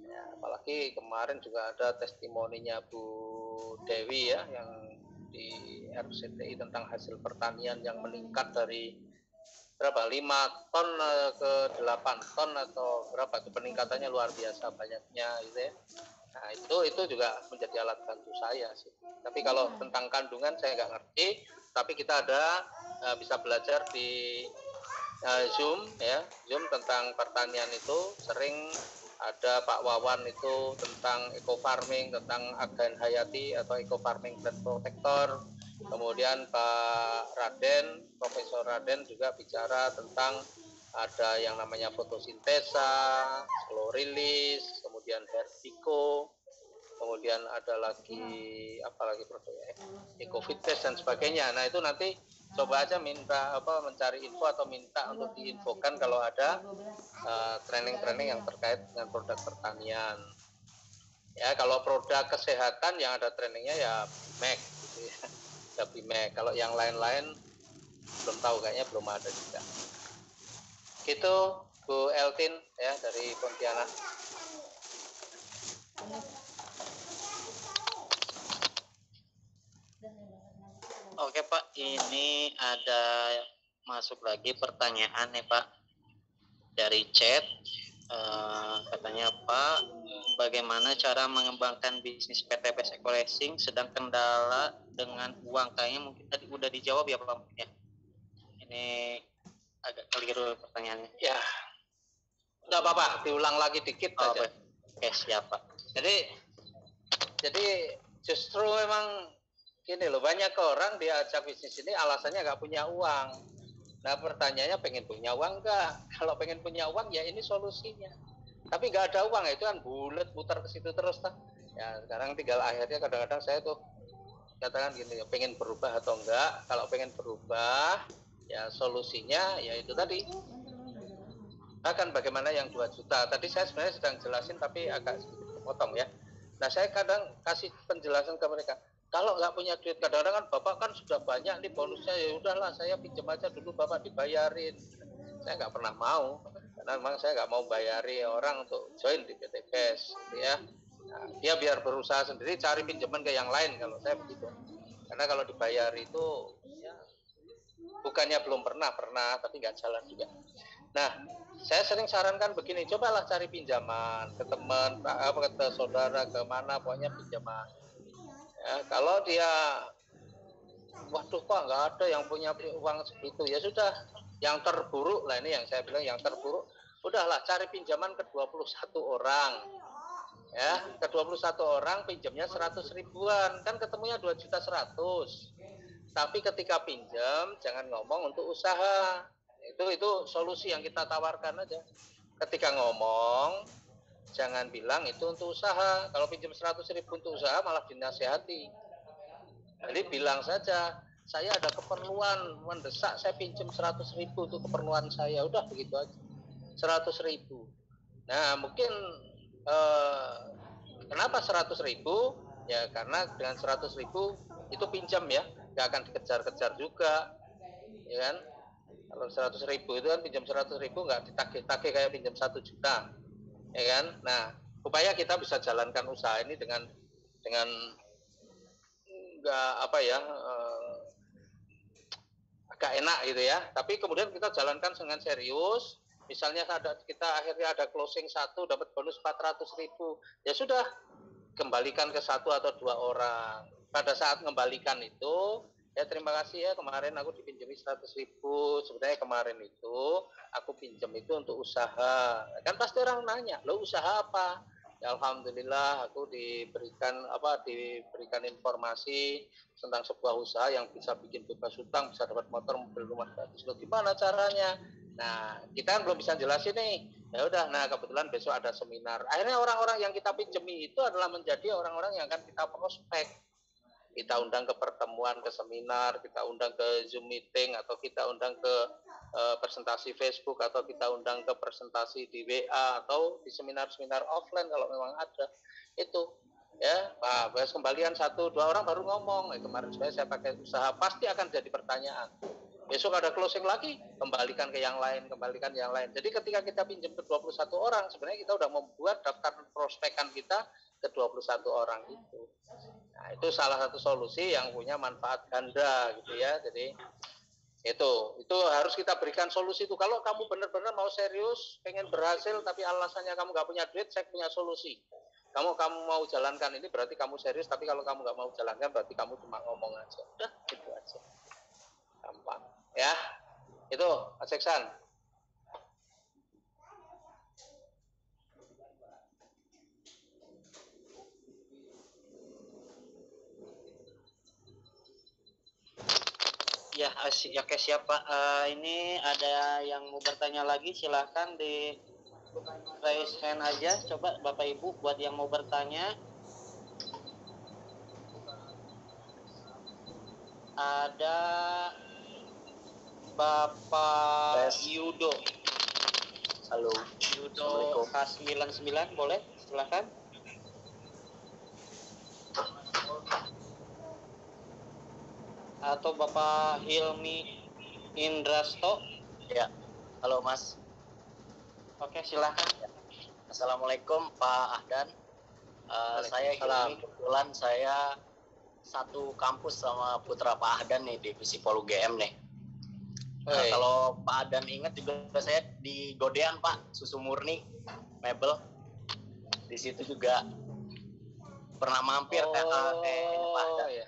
Ya, apalagi kemarin juga ada testimoninya Bu Dewi ya, yang di RCTI tentang hasil pertanian yang meningkat dari berapa 5 ton ke 8 ton atau berapa, itu peningkatannya luar biasa banyaknya gitu ya. Nah, itu juga menjadi alat bantu saya sih. Tapi kalau tentang kandungan saya nggak ngerti, tapi kita ada bisa belajar di Zoom ya, Zoom tentang pertanian itu sering ada Pak Wawan itu tentang eco farming, tentang Agan Hayati atau eco farming plant protector. Kemudian Pak Raden, Profesor Raden juga bicara tentang ada yang namanya fotosintesa, slow release, kemudian vertigo, kemudian ada lagi apa lagi produknya, ecofitness dan sebagainya. Nah, itu nanti coba aja minta mencari info atau minta untuk diinfokan kalau ada training-training yang terkait dengan produk pertanian. Ya, kalau produk kesehatan yang ada trainingnya ya BIMEC gitu ya. Ya BIMEC. Kalau yang lain-lain belum tahu, kayaknya belum ada juga. Gitu Bu Eltin ya dari Pontianak. Oke Pak, ini ada masuk lagi pertanyaan nih Pak dari chat. Katanya Pak, bagaimana cara mengembangkan bisnis PTPS Eco Racing sedang kendala dengan uang? Kayaknya mungkin tadi udah dijawab ya Pak ya. Ini agak keliru pertanyaannya. Ya, nggak apa-apa, diulang lagi dikit aja. Oke, siap Pak. Jadi justru memang gini loh, banyak orang diajak bisnis ini alasannya nggak punya uang. Nah, pertanyaannya pengen punya uang nggak? Kalau pengen punya uang ya ini solusinya. Tapi nggak ada uang, itu kan bulat putar ke situ terus kan. Ya sekarang tinggal akhirnya kadang-kadang saya tuh katakan gini, pengen berubah atau enggak. Kalau pengen berubah ya solusinya ya itu tadi. Bahkan bagaimana yang 2 juta. Tadi saya sebenarnya sedang jelasin tapi agak sedikit kepotong ya. Nah, saya kadang kasih penjelasan ke mereka. Kalau nggak punya duit, kadang-kadang kan Bapak kan sudah banyak nih bonusnya, ya udahlah saya pinjam aja dulu Bapak dibayarin. Saya nggak pernah mau, karena memang saya nggak mau bayari orang untuk join di PTPS, gitu ya. Nah, dia biar berusaha sendiri cari pinjaman ke yang lain kalau saya begitu. Karena kalau dibayar itu ya bukannya belum pernah, tapi nggak jalan juga. Nah, saya sering sarankan begini, cobalah cari pinjaman ke teman, ke saudara, ke mana, pokoknya pinjaman. Ya, kalau dia, waduh kok nggak ada yang punya uang segitu, ya sudah, yang terburuk lah ini yang saya bilang yang terburuk, udahlah cari pinjaman ke 21 orang. Ya, ke 21 orang pinjamnya 100 ribuan, kan ketemunya 2.100.000. Tapi ketika pinjam jangan ngomong untuk usaha. Itu solusi yang kita tawarkan aja. Ketika ngomong jangan bilang itu untuk usaha. Kalau pinjam 100 ribu untuk usaha malah dinasihati. Jadi bilang saja, saya ada keperluan mendesak, saya pinjam 100 ribu untuk keperluan saya. Udah begitu aja. 100 ribu. Nah, mungkin kenapa 100 ribu? Ya karena dengan 100 ribu itu pinjam ya, nggak akan dikejar-kejar juga, ya kan? Kalau 100 ribu itu kan pinjam 100 ribu nggak ditagih-tagih kayak pinjam 1 juta, ya kan? Nah, upaya kita bisa jalankan usaha ini dengan nggak agak enak gitu ya. Tapi kemudian kita jalankan dengan serius. Misalnya kita akhirnya ada closing 1 dapat bonus 400 ribu, ya sudah kembalikan ke 1 atau 2 orang. Pada saat mengembalikan itu, ya terima kasih ya kemarin aku dipinjami 100 ribu, sebenarnya kemarin itu aku pinjam itu untuk usaha. Kan pasti orang nanya, lo usaha apa? Ya, alhamdulillah aku diberikan informasi tentang sebuah usaha yang bisa bikin bebas hutang, bisa dapat motor, mobil, rumah gratis. Lo gimana caranya? Nah, kita kan belum bisa jelasin nih. Ya udah, nah kebetulan besok ada seminar. Akhirnya orang-orang yang kita pinjemi itu adalah menjadi orang-orang yang akan kita prospek. Kita undang ke pertemuan, ke seminar, kita undang ke Zoom meeting, atau kita undang ke presentasi Facebook, atau kita undang ke presentasi di WA, atau di seminar-seminar offline kalau memang ada. Itu ya, nah, kembalian 1-2 orang baru ngomong, kemarin saya pakai usaha, pasti akan jadi pertanyaan. Besok ada closing lagi, kembalikan ke yang lain, kembalikan yang lain. Jadi ketika kita pinjam ke 21 orang, sebenarnya kita udah membuat daftar prospekan kita ke 21 orang itu. Nah, itu salah satu solusi yang punya manfaat ganda gitu ya. Jadi itu harus kita berikan solusi itu. Kalau kamu benar-benar mau serius, pengen berhasil, tapi alasannya kamu nggak punya duit, saya punya solusi. Kamu mau jalankan ini berarti kamu serius, tapi kalau kamu nggak mau jalankan berarti kamu cuma ngomong aja. Udah, gitu aja. Gampang. Ya, itu Mas Seksan. Ya, oke siap Pak. Ini ada yang mau bertanya lagi, silahkan di raise hand aja. Coba Bapak Ibu buat yang mau bertanya. Ada Bapak Yudo. Halo. Yudo H99, boleh? Silahkan. Atau Bapak Hilmi Indrasto. Ya, halo Mas. Oke, silahkan. Assalamualaikum Pak Ahdan. Saya Hilmi, kebetulan saya satu kampus sama putra Pak Ahdan nih, divisi Polu GM nih. Kalau Pak Ahdan ingat juga saya di Godean Pak, susu murni, mebel. Di situ juga pernah mampir Pak Ahdan. Ya.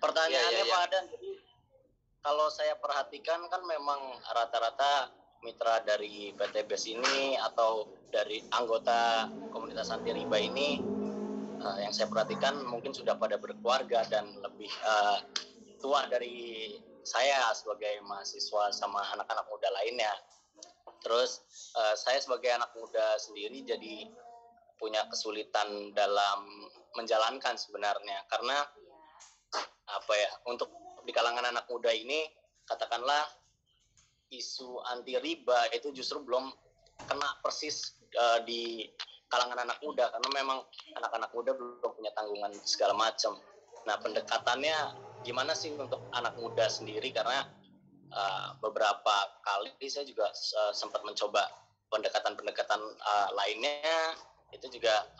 Pertanyaannya Pak Ahdan, jadi kalau saya perhatikan kan memang rata-rata mitra dari PT BES ini atau dari anggota komunitas anti riba ini yang saya perhatikan mungkin sudah pada berkeluarga dan lebih tua dari saya sebagai mahasiswa sama anak-anak muda lainnya. Terus saya sebagai anak muda sendiri jadi punya kesulitan dalam menjalankan sebenarnya, karena untuk di kalangan anak muda ini katakanlah isu anti riba itu justru belum kena persis di kalangan anak muda, karena memang anak-anak muda belum punya tanggungan segala macam. Nah, pendekatannya gimana sih untuk anak muda sendiri, karena beberapa kali saya juga sempat mencoba pendekatan-pendekatan lainnya, itu juga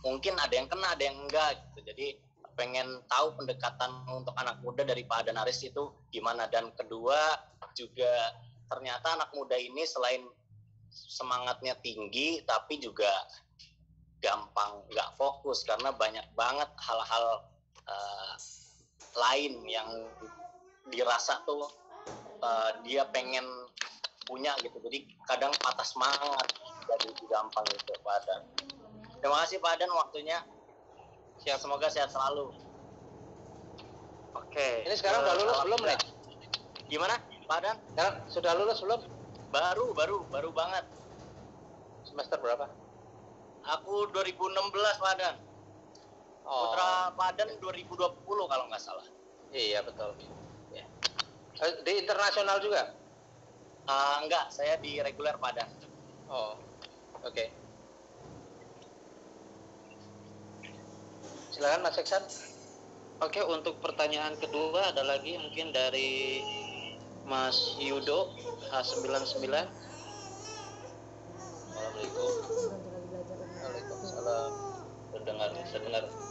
mungkin ada yang kena, ada yang enggak gitu. Jadi pengen tahu pendekatan untuk anak muda dari Pak Ahdan Aris itu gimana. Dan kedua juga ternyata anak muda ini selain semangatnya tinggi tapi juga gampang nggak fokus karena banyak banget hal-hal lain yang dirasa tuh dia pengen punya gitu, jadi kadang patah semangat, jadi gampang gitu Pak Ahdan. Terima kasih Pak Ahdan waktunya. Siap, semoga sehat selalu. Oke. Ini sekarang udah lulus belum nih? Gimana, Pak Ahdan? Sekarang sudah lulus belum? Baru banget. Semester berapa? Aku 2016 Pak Ahdan. Putra Pak Ahdan 2020 kalau nggak salah. Iya betul. Ya. Di internasional juga? Enggak, saya di reguler Pak Ahdan. Oh, oke. Silakan Mas Seksan. Oke, untuk pertanyaan kedua ada lagi mungkin dari Mas Yudo H99. Assalamualaikum. Waalaikumsalam.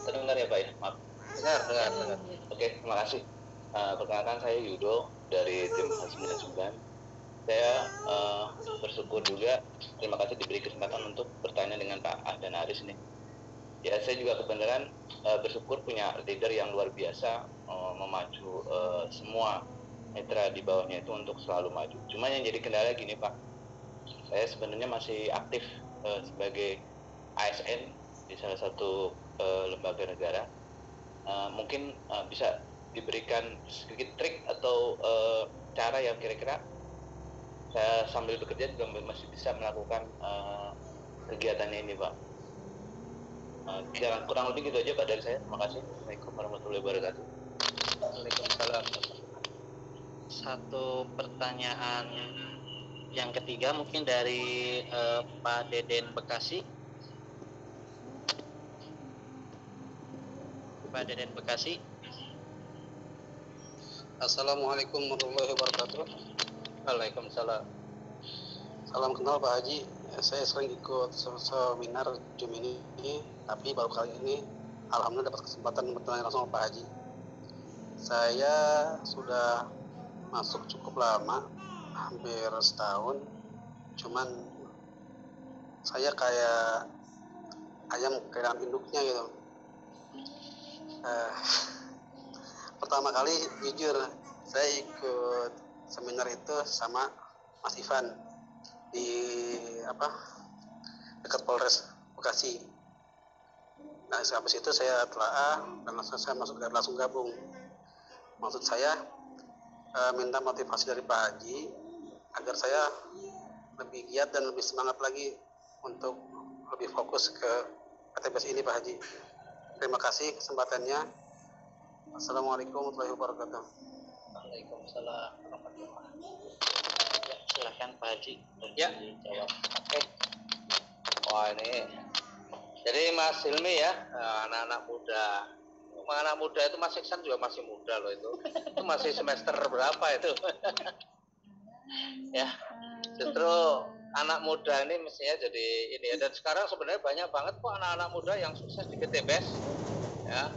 Terdengar ya Pak ya? Maaf. Dengar. Oke, terima kasih. Perkenalkan saya Yudo dari tim H99. Saya bersyukur juga, terima kasih diberi kesempatan untuk bertanya dengan Pak Ahdan Aris nih. Ya, saya juga kebenaran bersyukur punya leader yang luar biasa, memacu semua mitra di bawahnya itu untuk selalu maju. Cuma yang jadi kendala gini Pak, saya sebenarnya masih aktif sebagai ASN di salah satu lembaga negara. Mungkin bisa diberikan sedikit trik atau cara yang kira-kira saya sambil bekerja juga masih bisa melakukan kegiatannya ini Pak. Kurang lebih gitu aja Pak dari saya. Terima kasih. Assalamualaikum warahmatullahi wabarakatuh. Waalaikumsalam. Satu pertanyaan yang ketiga mungkin dari Pak Deden Bekasi. Pak Deden Bekasi. Assalamualaikum warahmatullahi wabarakatuh. Waalaikumsalam. Salam kenal Pak Haji. Saya sering ikut seminar Zoom ini, tapi baru kali ini alhamdulillah dapat kesempatan bertanya langsung sama Pak Haji. Saya sudah masuk cukup lama, hampir setahun. Cuman saya kayak ayam kehilangan induknya gitu. Pertama kali jujur saya ikut seminar itu sama Mas Ivan di dekat Polres Bekasi. Nah habis itu saya telaah dan langsung gabung. Maksud saya minta motivasi dari Pak Haji agar saya lebih giat dan lebih semangat lagi untuk lebih fokus ke PTBS ini Pak Haji. Terima kasih kesempatannya. Assalamualaikum warahmatullahi wabarakatuh. Waalaikumsalam warahmatullahi wabarakatuh. Ya, silakan Pak Haji. Ya, jawab. Oke. Wah ini, jadi Mas Hilmi ya, anak-anak muda. Anak muda itu Mas Iksan juga masih muda loh itu. Itu masih semester berapa itu? Ya, justru anak muda ini mestinya jadi ini ya. Dan sekarang sebenarnya banyak banget kok anak-anak muda yang sukses di PTBS. Ya,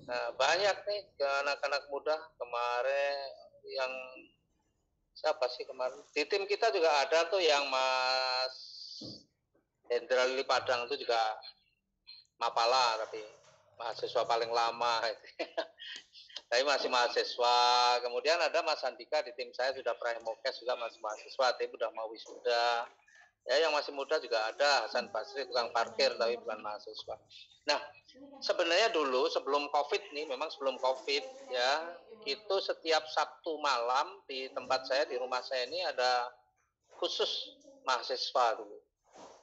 nah, banyak nih anak-anak muda kemarin yang siapa sih kemarin di tim kita juga ada tuh yang Mas Hendra Lili Padang itu juga Mapala tapi mahasiswa paling lama tapi masih mahasiswa. Kemudian ada Mas Andika di tim saya sudah Primokes juga masih mahasiswa tapi udah mau wisuda ya. Yang masih muda juga ada Hasan Basri tukang parkir tapi bukan mahasiswa. Nah sebenarnya dulu sebelum COVID nih, memang sebelum COVID ya, itu setiap Sabtu malam di tempat saya, di rumah saya ini ada khusus mahasiswa dulu.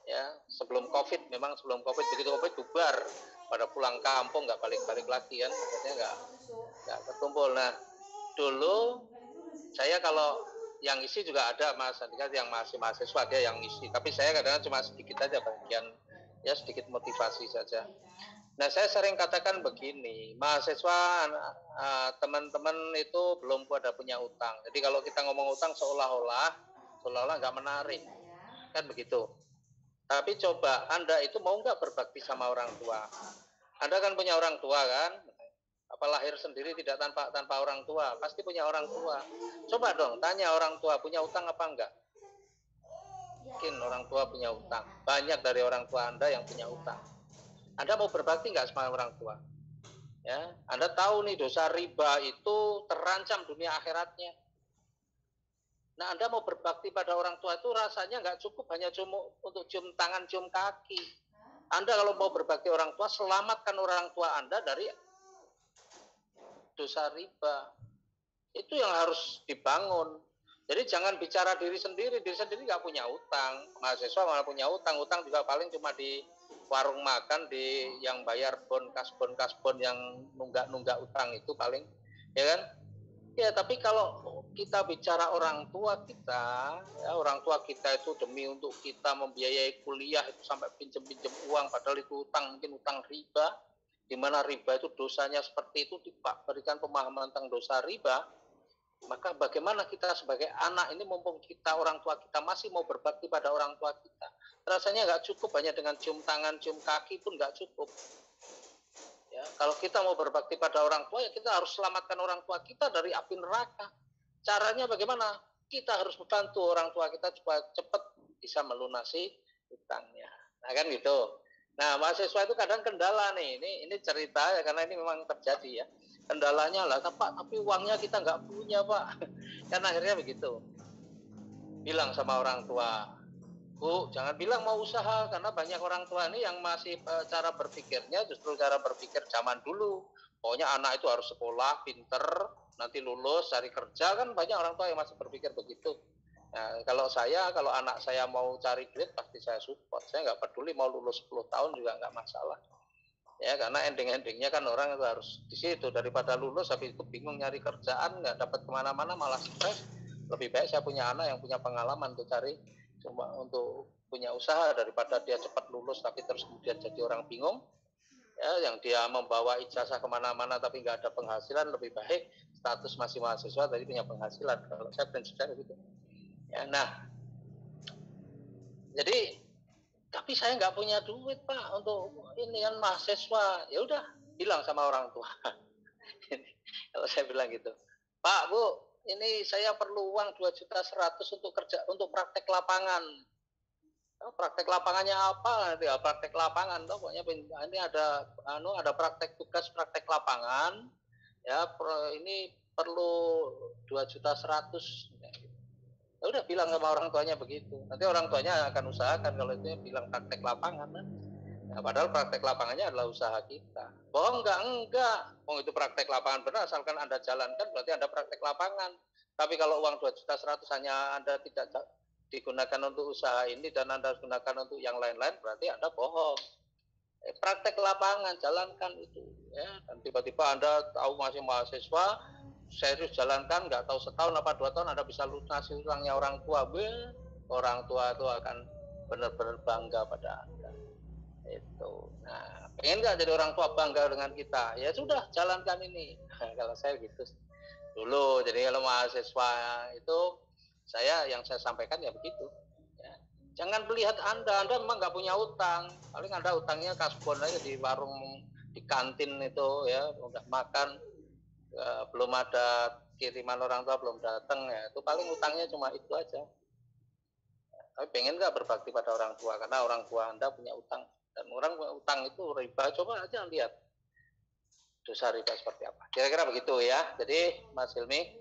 Ya, sebelum COVID, memang sebelum COVID, begitu COVID bubar, pada pulang kampung nggak balik-balik lagi kan, akhirnya nggak berkumpul. Nah, dulu saya kalau yang isi juga ada Mas Andika yang masih mahasiswa dia yang isi, tapi saya kadang-kadang cuma sedikit aja bagian ya sedikit motivasi saja. Nah saya sering katakan begini, mahasiswa teman-teman itu belum pada punya utang. Jadi kalau kita ngomong utang seolah-olah nggak menarik, kan begitu. Tapi coba Anda itu mau nggak berbakti sama orang tua? Anda kan punya orang tua kan? Apa lahir sendiri tidak tanpa orang tua? Pasti punya orang tua. Coba dong tanya orang tua punya utang apa enggak? Mungkin orang tua punya utang. Banyak dari orang tua Anda yang punya utang. Anda mau berbakti nggak sama orang tua? Ya, Anda tahu nih dosa riba itu terancam dunia akhiratnya. Nah, Anda mau berbakti pada orang tua itu rasanya nggak cukup hanya cuma untuk cium tangan, cium kaki. Anda kalau mau berbakti orang tua, selamatkan orang tua Anda dari dosa riba. Itu yang harus dibangun. Jadi jangan bicara diri sendiri nggak punya utang. Mahasiswa malah punya utang juga paling cuma di warung makan di yang bayar kasbon yang nunggak utang itu paling, ya kan? Ya tapi kalau kita bicara orang tua kita, ya orang tua kita itu demi untuk kita membiayai kuliah itu sampai pinjam uang, padahal itu utang, mungkin utang riba, di mana riba itu dosanya seperti itu, diberikan pemahaman tentang dosa riba. Maka bagaimana kita sebagai anak ini mumpung kita orang tua kita masih mau berbakti pada orang tua kita, rasanya nggak cukup hanya dengan cium tangan, cium kaki pun nggak cukup. Ya, kalau kita mau berbakti pada orang tua ya kita harus selamatkan orang tua kita dari api neraka. Caranya bagaimana? Kita harus membantu orang tua kita supaya cepat bisa melunasi utangnya. Nah kan gitu. Nah mahasiswa itu kadang kendala nih. Ini cerita ya karena ini memang terjadi ya. Kendalanya lah, Pak, tapi uangnya kita nggak punya, Pak. Kan akhirnya begitu. Bilang sama orang tua, Bu, jangan bilang mau usaha, karena banyak orang tua ini yang masih cara berpikirnya justru cara berpikir zaman dulu. Pokoknya anak itu harus sekolah, pinter, nanti lulus, cari kerja, kan banyak orang tua yang masih berpikir begitu. Nah, kalau anak saya mau cari duit pasti saya support. Saya nggak peduli mau lulus 10 tahun juga nggak masalah. Ya, karena ending-endingnya kan orang itu harus di situ, daripada lulus habis itu bingung nyari kerjaan, nggak dapat kemana-mana, malah stres. Lebih baik saya punya anak yang punya pengalaman untuk cari, cuma untuk punya usaha, daripada dia cepat lulus tapi terus kemudian jadi orang bingung. Ya, yang dia membawa ijazah kemana-mana tapi nggak ada penghasilan, lebih baik status masih mahasiswa tapi punya penghasilan. Kalau saya prinsip saya gitu. Ya, nah, jadi tapi saya nggak punya duit Pak untuk ini kan mahasiswa. Ya udah bilang sama orang tua. Kalau saya bilang gitu, Pak Bu, ini saya perlu uang 2.100.000 untuk kerja, untuk praktek lapangan. Oh, praktek lapangannya apa? Ya praktek lapangan, toh pokoknya ini ada praktek tugas praktek lapangan. Ya ini perlu 2.100.000. Ya udah bilang sama orang tuanya begitu. Nanti orang tuanya akan usahakan kalau itu bilang praktek lapangan. Nah, padahal praktek lapangannya adalah usaha kita. Bohong enggak. Bohong itu praktek lapangan benar, asalkan Anda jalankan berarti Anda praktek lapangan. Tapi kalau uang 2.100.000 hanya Anda tidak digunakan untuk usaha ini dan Anda gunakan untuk yang lain-lain, berarti Anda bohong. Praktek lapangan, jalankan itu. Ya. Dan tiba-tiba Anda tahu masih mahasiswa, serius jalankan, nggak tahu setahun apa 2 tahun Anda bisa lunasi utangnya orang tua. Orang tua itu akan benar-benar bangga pada Anda. Itu. Nah, pengen nggak jadi orang tua bangga dengan kita? Ya sudah, jalankan ini. Kalau saya gitu dulu. Jadi kalau mahasiswa itu yang saya sampaikan ya begitu. Ya. Jangan melihat Anda memang nggak punya utang. Paling Anda utangnya kasbon aja di warung, di kantin itu ya, udah makan. Belum ada kiriman orang tua belum datang ya, itu paling utangnya cuma itu aja. Tapi pengen nggak berbakti pada orang tua, karena orang tua Anda punya utang, dan orang punya utang itu riba. Coba aja lihat dosa riba seperti apa, kira-kira begitu ya. Jadi Mas Hilmi,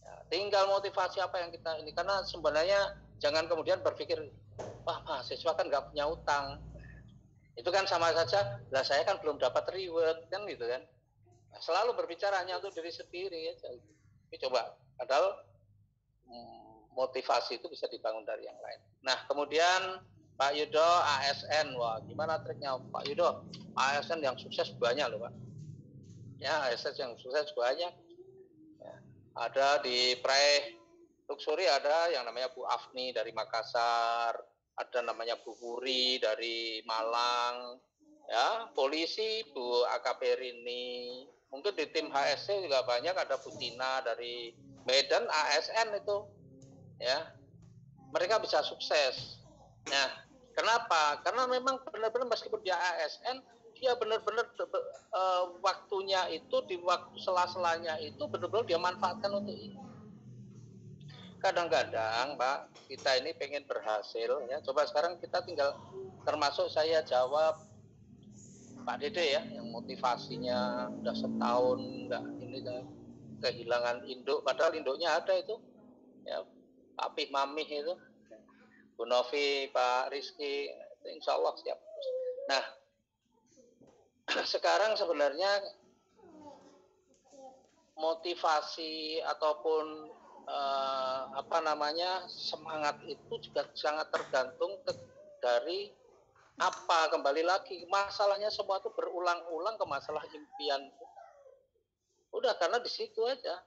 ya, tinggal motivasi apa yang kita ini, karena sebenarnya jangan kemudian berpikir wah mahasiswa kan nggak punya utang, itu kan sama saja lah saya kan belum dapat reward kan gitu kan. Selalu berbicara hanya untuk diri sendiri ya. Tapi coba, padahal motivasi itu bisa dibangun dari yang lain. Nah, kemudian Pak Yudo ASN, wah gimana triknya Pak Yudo? ASN yang sukses banyak loh Pak. Ya, ASN yang sukses banyak. Ya, ada di Prai Luxury ada yang namanya Bu Afni dari Makassar, ada namanya Bu Puri dari Malang, ya, polisi Bu AKP Rini. Mungkin di tim HSC juga banyak, ada Bu Tina dari Medan, ASN itu, ya, mereka bisa sukses. Nah, kenapa? Karena memang benar-benar meskipun dia ASN, dia benar-benar waktunya itu di waktu sela-selanya itu benar-benar dia manfaatkan untuk itu. Kadang-kadang Pak, kita ini pengen berhasil, ya. Coba sekarang kita tinggal, termasuk saya jawab Pak Dede ya, yang motivasinya udah setahun nggak ini kehilangan induk, padahal induknya ada itu, ya, Papih Mamih itu, Bu Novi, Pak Rizky, insya Allah siap. Nah, sekarang sebenarnya motivasi ataupun semangat itu juga sangat tergantung dari apa, kembali lagi masalahnya semua itu berulang-ulang ke masalah impian. Udah, karena di situ aja.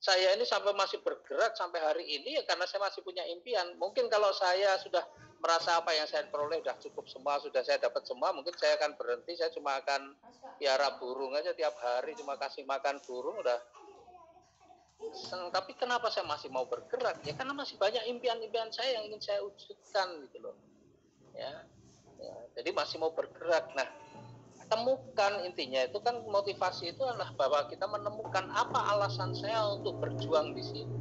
Saya ini sampai masih bergerak sampai hari ini ya karena saya masih punya impian. Mungkin kalau saya sudah merasa apa yang saya peroleh sudah cukup semua, sudah saya dapat semua, mungkin saya akan berhenti, saya cuma akan piara burung aja tiap hari, cuma kasih makan burung udah. Tapi kenapa saya masih mau bergerak? Ya karena masih banyak impian-impian saya yang ingin saya wujudkan gitu loh. Ya, jadi masih mau bergerak. Nah, temukan intinya itu kan motivasi itu adalah bahwa kita menemukan apa alasan saya untuk berjuang di sini.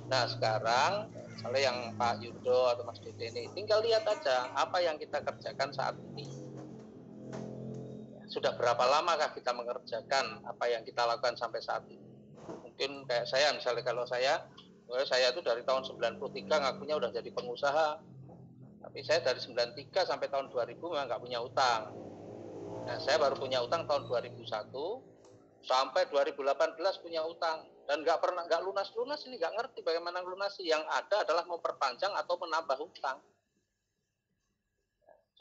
Nah, sekarang misalnya yang Pak Yudo atau Mas Dede ini tinggal lihat aja apa yang kita kerjakan saat ini. Sudah berapa lamakah kita mengerjakan apa yang kita lakukan sampai saat ini? Mungkin kayak saya, misalnya kalau saya itu dari tahun 93 ngakunya udah jadi pengusaha. Tapi saya dari 93 sampai tahun 2000 memang nggak punya utang. Nah, saya baru punya utang tahun 2001. sampai 2018 punya utang dan nggak lunas ini, nggak ngerti bagaimana lunasi. Yang ada adalah memperpanjang atau menambah utang.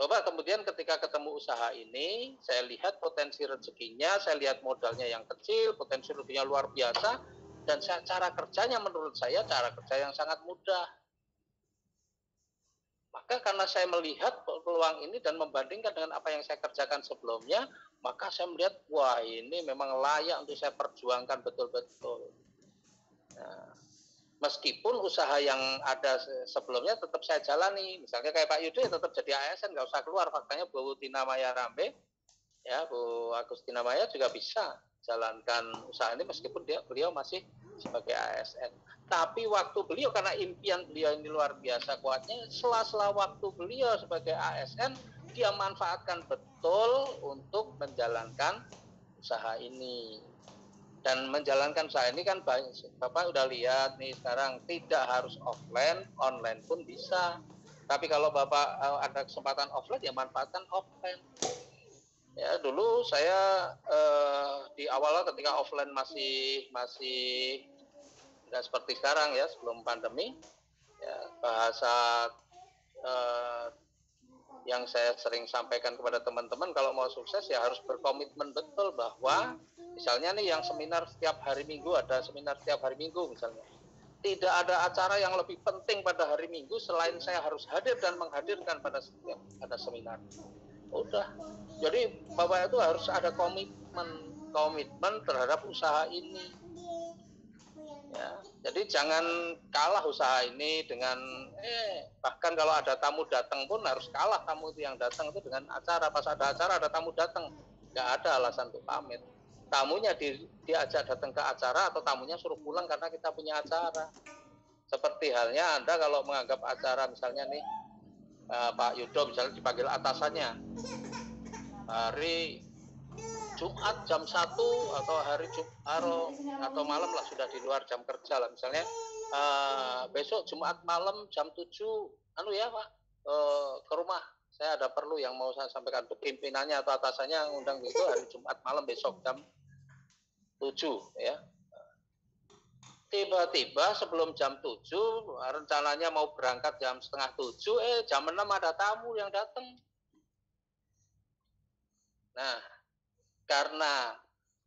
Coba kemudian ketika ketemu usaha ini, saya lihat potensi rezekinya, saya lihat modalnya yang kecil, potensi rezekinya luar biasa, dan cara kerjanya menurut saya cara kerja yang sangat mudah. Maka karena saya melihat peluang ini dan membandingkan dengan apa yang saya kerjakan sebelumnya, maka saya melihat, wah ini memang layak untuk saya perjuangkan betul-betul. Nah, meskipun usaha yang ada sebelumnya tetap saya jalani, misalnya kayak Pak Yudo ya tetap jadi ASN, nggak usah keluar. Faktanya Bu Tina Maya Rambe, ya Bu Agustina Maya juga bisa jalankan usaha ini meskipun beliau masih sebagai ASN. Tapi waktu beliau, karena impian beliau ini luar biasa kuatnya, sela-sela waktu beliau sebagai ASN, dia manfaatkan betul untuk menjalankan usaha ini. Dan menjalankan usaha ini kan Bapak udah lihat nih sekarang tidak harus offline, online pun bisa. Tapi kalau Bapak ada kesempatan offline ya manfaatkan offline. Ya dulu saya di awal ketika offline masih tidak seperti sekarang ya, sebelum pandemi, ya bahasa yang saya sering sampaikan kepada teman-teman, kalau mau sukses ya harus berkomitmen betul bahwa misalnya nih yang seminar setiap hari Minggu, ada seminar setiap hari Minggu misalnya. Tidak ada acara yang lebih penting pada hari Minggu selain saya harus hadir dan menghadirkan pada setiap ada seminar. Udah. Jadi Bapak itu harus ada komitmen terhadap usaha ini. Ya, jadi jangan kalah usaha ini dengan bahkan kalau ada tamu datang pun harus kalah tamu itu yang datang itu dengan acara. Pas ada acara ada tamu datang, nggak ada alasan untuk pamit. Tamunya diajak datang ke acara atau tamunya suruh pulang karena kita punya acara. Seperti halnya Anda kalau menganggap acara misalnya nih Pak Yudo misalnya dipanggil atasannya hari Jumat jam 1 atau hari atau malam lah sudah di luar jam kerja lah misalnya besok Jumat malam jam 7 ya Pak ke rumah saya ada perlu yang mau saya sampaikan untuk pimpinannya atau atasannya ngundang gitu hari Jumat malam besok jam 7 ya. Tiba-tiba sebelum jam 7 rencananya mau berangkat jam setengah 7 jam 6 ada tamu yang datang. Nah, karena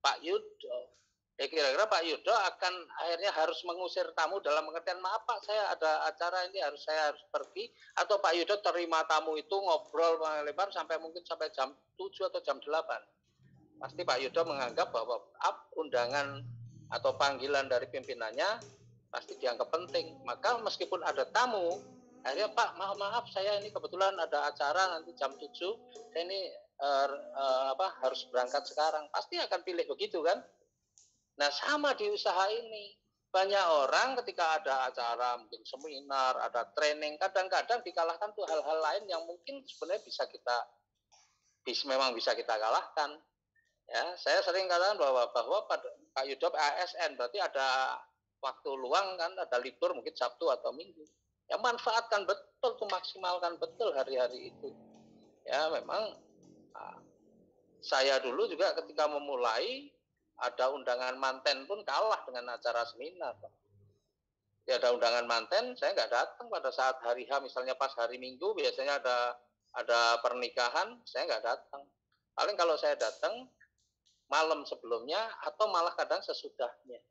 Pak Yudo, kira-kira Pak Yudo akan akhirnya harus mengusir tamu dalam pengertian maaf Pak, saya ada acara ini saya harus pergi, atau Pak Yudo terima tamu itu ngobrol lebar sampai mungkin sampai jam 7 atau jam 8. Pasti Pak Yudo menganggap bahwa undangan atau panggilan dari pimpinannya pasti dianggap penting. Maka meskipun ada tamu, akhirnya Pak maaf saya ini kebetulan ada acara nanti jam 7, saya ini harus berangkat sekarang, pasti akan pilih begitu kan. Nah sama di usaha ini, banyak orang ketika ada acara mungkin seminar, ada training, kadang-kadang dikalahkan tuh hal-hal lain yang mungkin sebenarnya memang bisa kita kalahkan. Ya saya sering katakan bahwa Pak Yudo ASN berarti ada waktu luang kan, ada libur mungkin Sabtu atau Minggu, ya manfaatkan betul tuh, maksimalkan betul hari-hari itu. Ya memang saya dulu juga ketika memulai ada undangan manten pun kalah dengan acara seminar. Ya ada undangan manten, saya nggak datang pada saat hari H, misalnya pas hari Minggu biasanya ada pernikahan, saya nggak datang. Paling kalau saya datang malam sebelumnya atau malah kadang sesudahnya.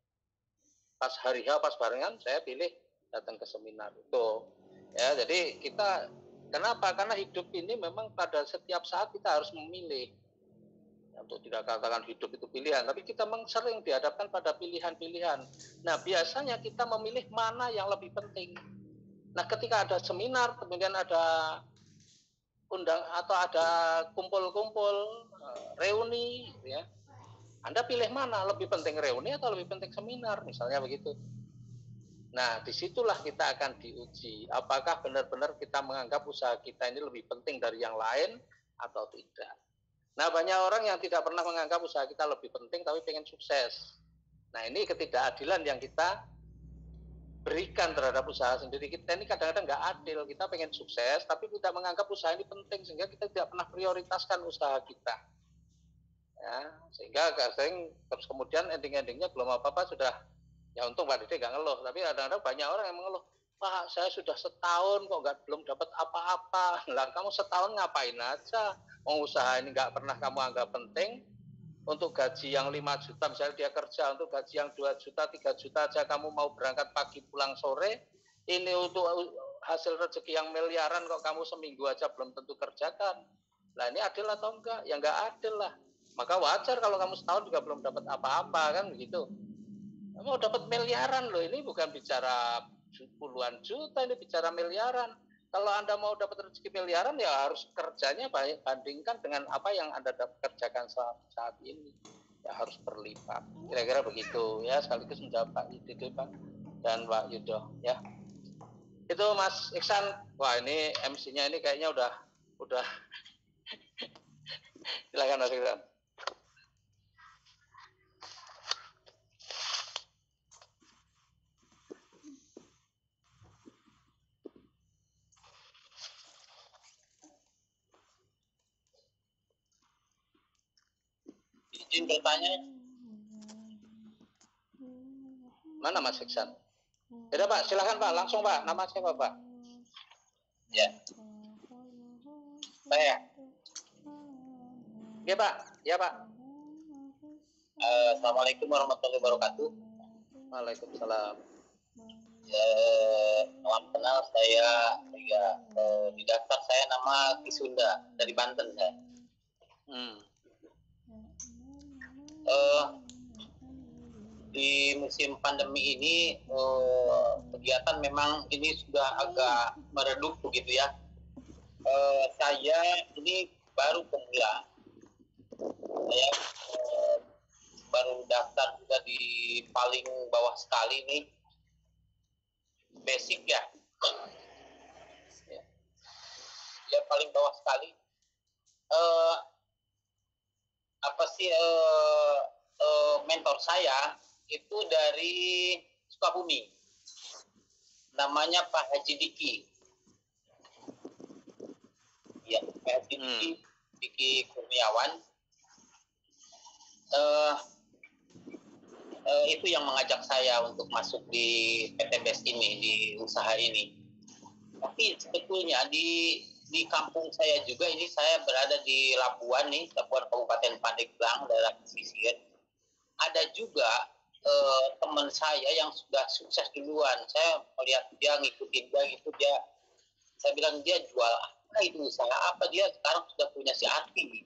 Pas hari H, pas barengan, saya pilih datang ke seminar itu. Ya jadi kita kenapa? Karena hidup ini memang pada setiap saat kita harus memilih. Untuk tidak katakan hidup itu pilihan, tapi kita memang sering dihadapkan pada pilihan-pilihan. Nah, biasanya kita memilih mana yang lebih penting. Nah, ketika ada seminar, kemudian ada atau ada kumpul-kumpul, reuni, ya. Anda pilih mana? Lebih penting reuni atau lebih penting seminar, misalnya begitu. Nah, disitulah kita akan diuji. Apakah benar-benar kita menganggap usaha kita ini lebih penting dari yang lain atau tidak. Nah, banyak orang yang tidak pernah menganggap usaha kita lebih penting, tapi pengen sukses. Nah, ini ketidakadilan yang kita berikan terhadap usaha sendiri. Kita ini kadang-kadang nggak adil. Kita pengen sukses, tapi tidak menganggap usaha ini penting, sehingga kita tidak pernah prioritaskan usaha kita. Ya, sehingga sering terus kemudian ending-endingnya belum apa-apa sudah, ya untung Pak Dede nggak ngeluh, tapi kadang-kadang banyak orang yang mengeluh, Pak saya sudah setahun kok belum dapat apa-apa. Lah kamu setahun ngapain aja? Mau usaha ini nggak pernah kamu anggap penting. Untuk gaji yang 5 juta misalnya dia kerja, untuk gaji yang 2 juta 3 juta aja kamu mau berangkat pagi pulang sore. Ini untuk hasil rezeki yang miliaran kok kamu seminggu aja belum tentu kerjakan. Nah ini adil atau enggak? Ya enggak adil lah. Maka wajar kalau kamu setahun juga belum dapat apa-apa kan begitu. Mau dapat miliaran loh, ini bukan bicara puluhan juta, ini bicara miliaran. Kalau Anda mau dapat rezeki miliaran ya harus kerjanya bandingkan dengan apa yang Anda kerjakan saat ini. Ya harus berlipat. Kira-kira begitu ya, sekaligus menjawab Pak Dede Pak dan Pak Yudo ya. Itu Mas Iksan, wah ini MC-nya ini kayaknya udah silakan Mas Iksan. Izin bertanya. Mana Mas Iksan? Ya Pak, silakan Pak, langsung Pak. Nama siapa Pak? Ya. Saya. Ya Pak, ya Pak. Assalamualaikum warahmatullahi wabarakatuh. Waalaikumsalam. Salam kenal, saya di daftar saya nama Kisunda dari Banten saya. Di musim pandemi ini kegiatan memang ini sudah agak meredup begitu ya. Saya ini baru pemula, saya baru daftar juga di paling bawah sekali nih, basic ya, ya paling bawah sekali. Mentor saya itu dari Sukabumi, namanya Pak Haji Diki. Ya, Pak Haji Diki Kurniawan. Itu yang mengajak saya untuk masuk di PTBS ini, di usaha ini. Tapi sebetulnya di kampung saya juga ini, saya berada di Labuan nih, Labuan Kabupaten Pandeglang, daerah pesisir. Ada juga teman saya yang sudah sukses duluan. Saya melihat dia ngikutin dia gitu, saya bilang dia jual apa itu, usaha apa, dia sekarang sudah punya si Arti.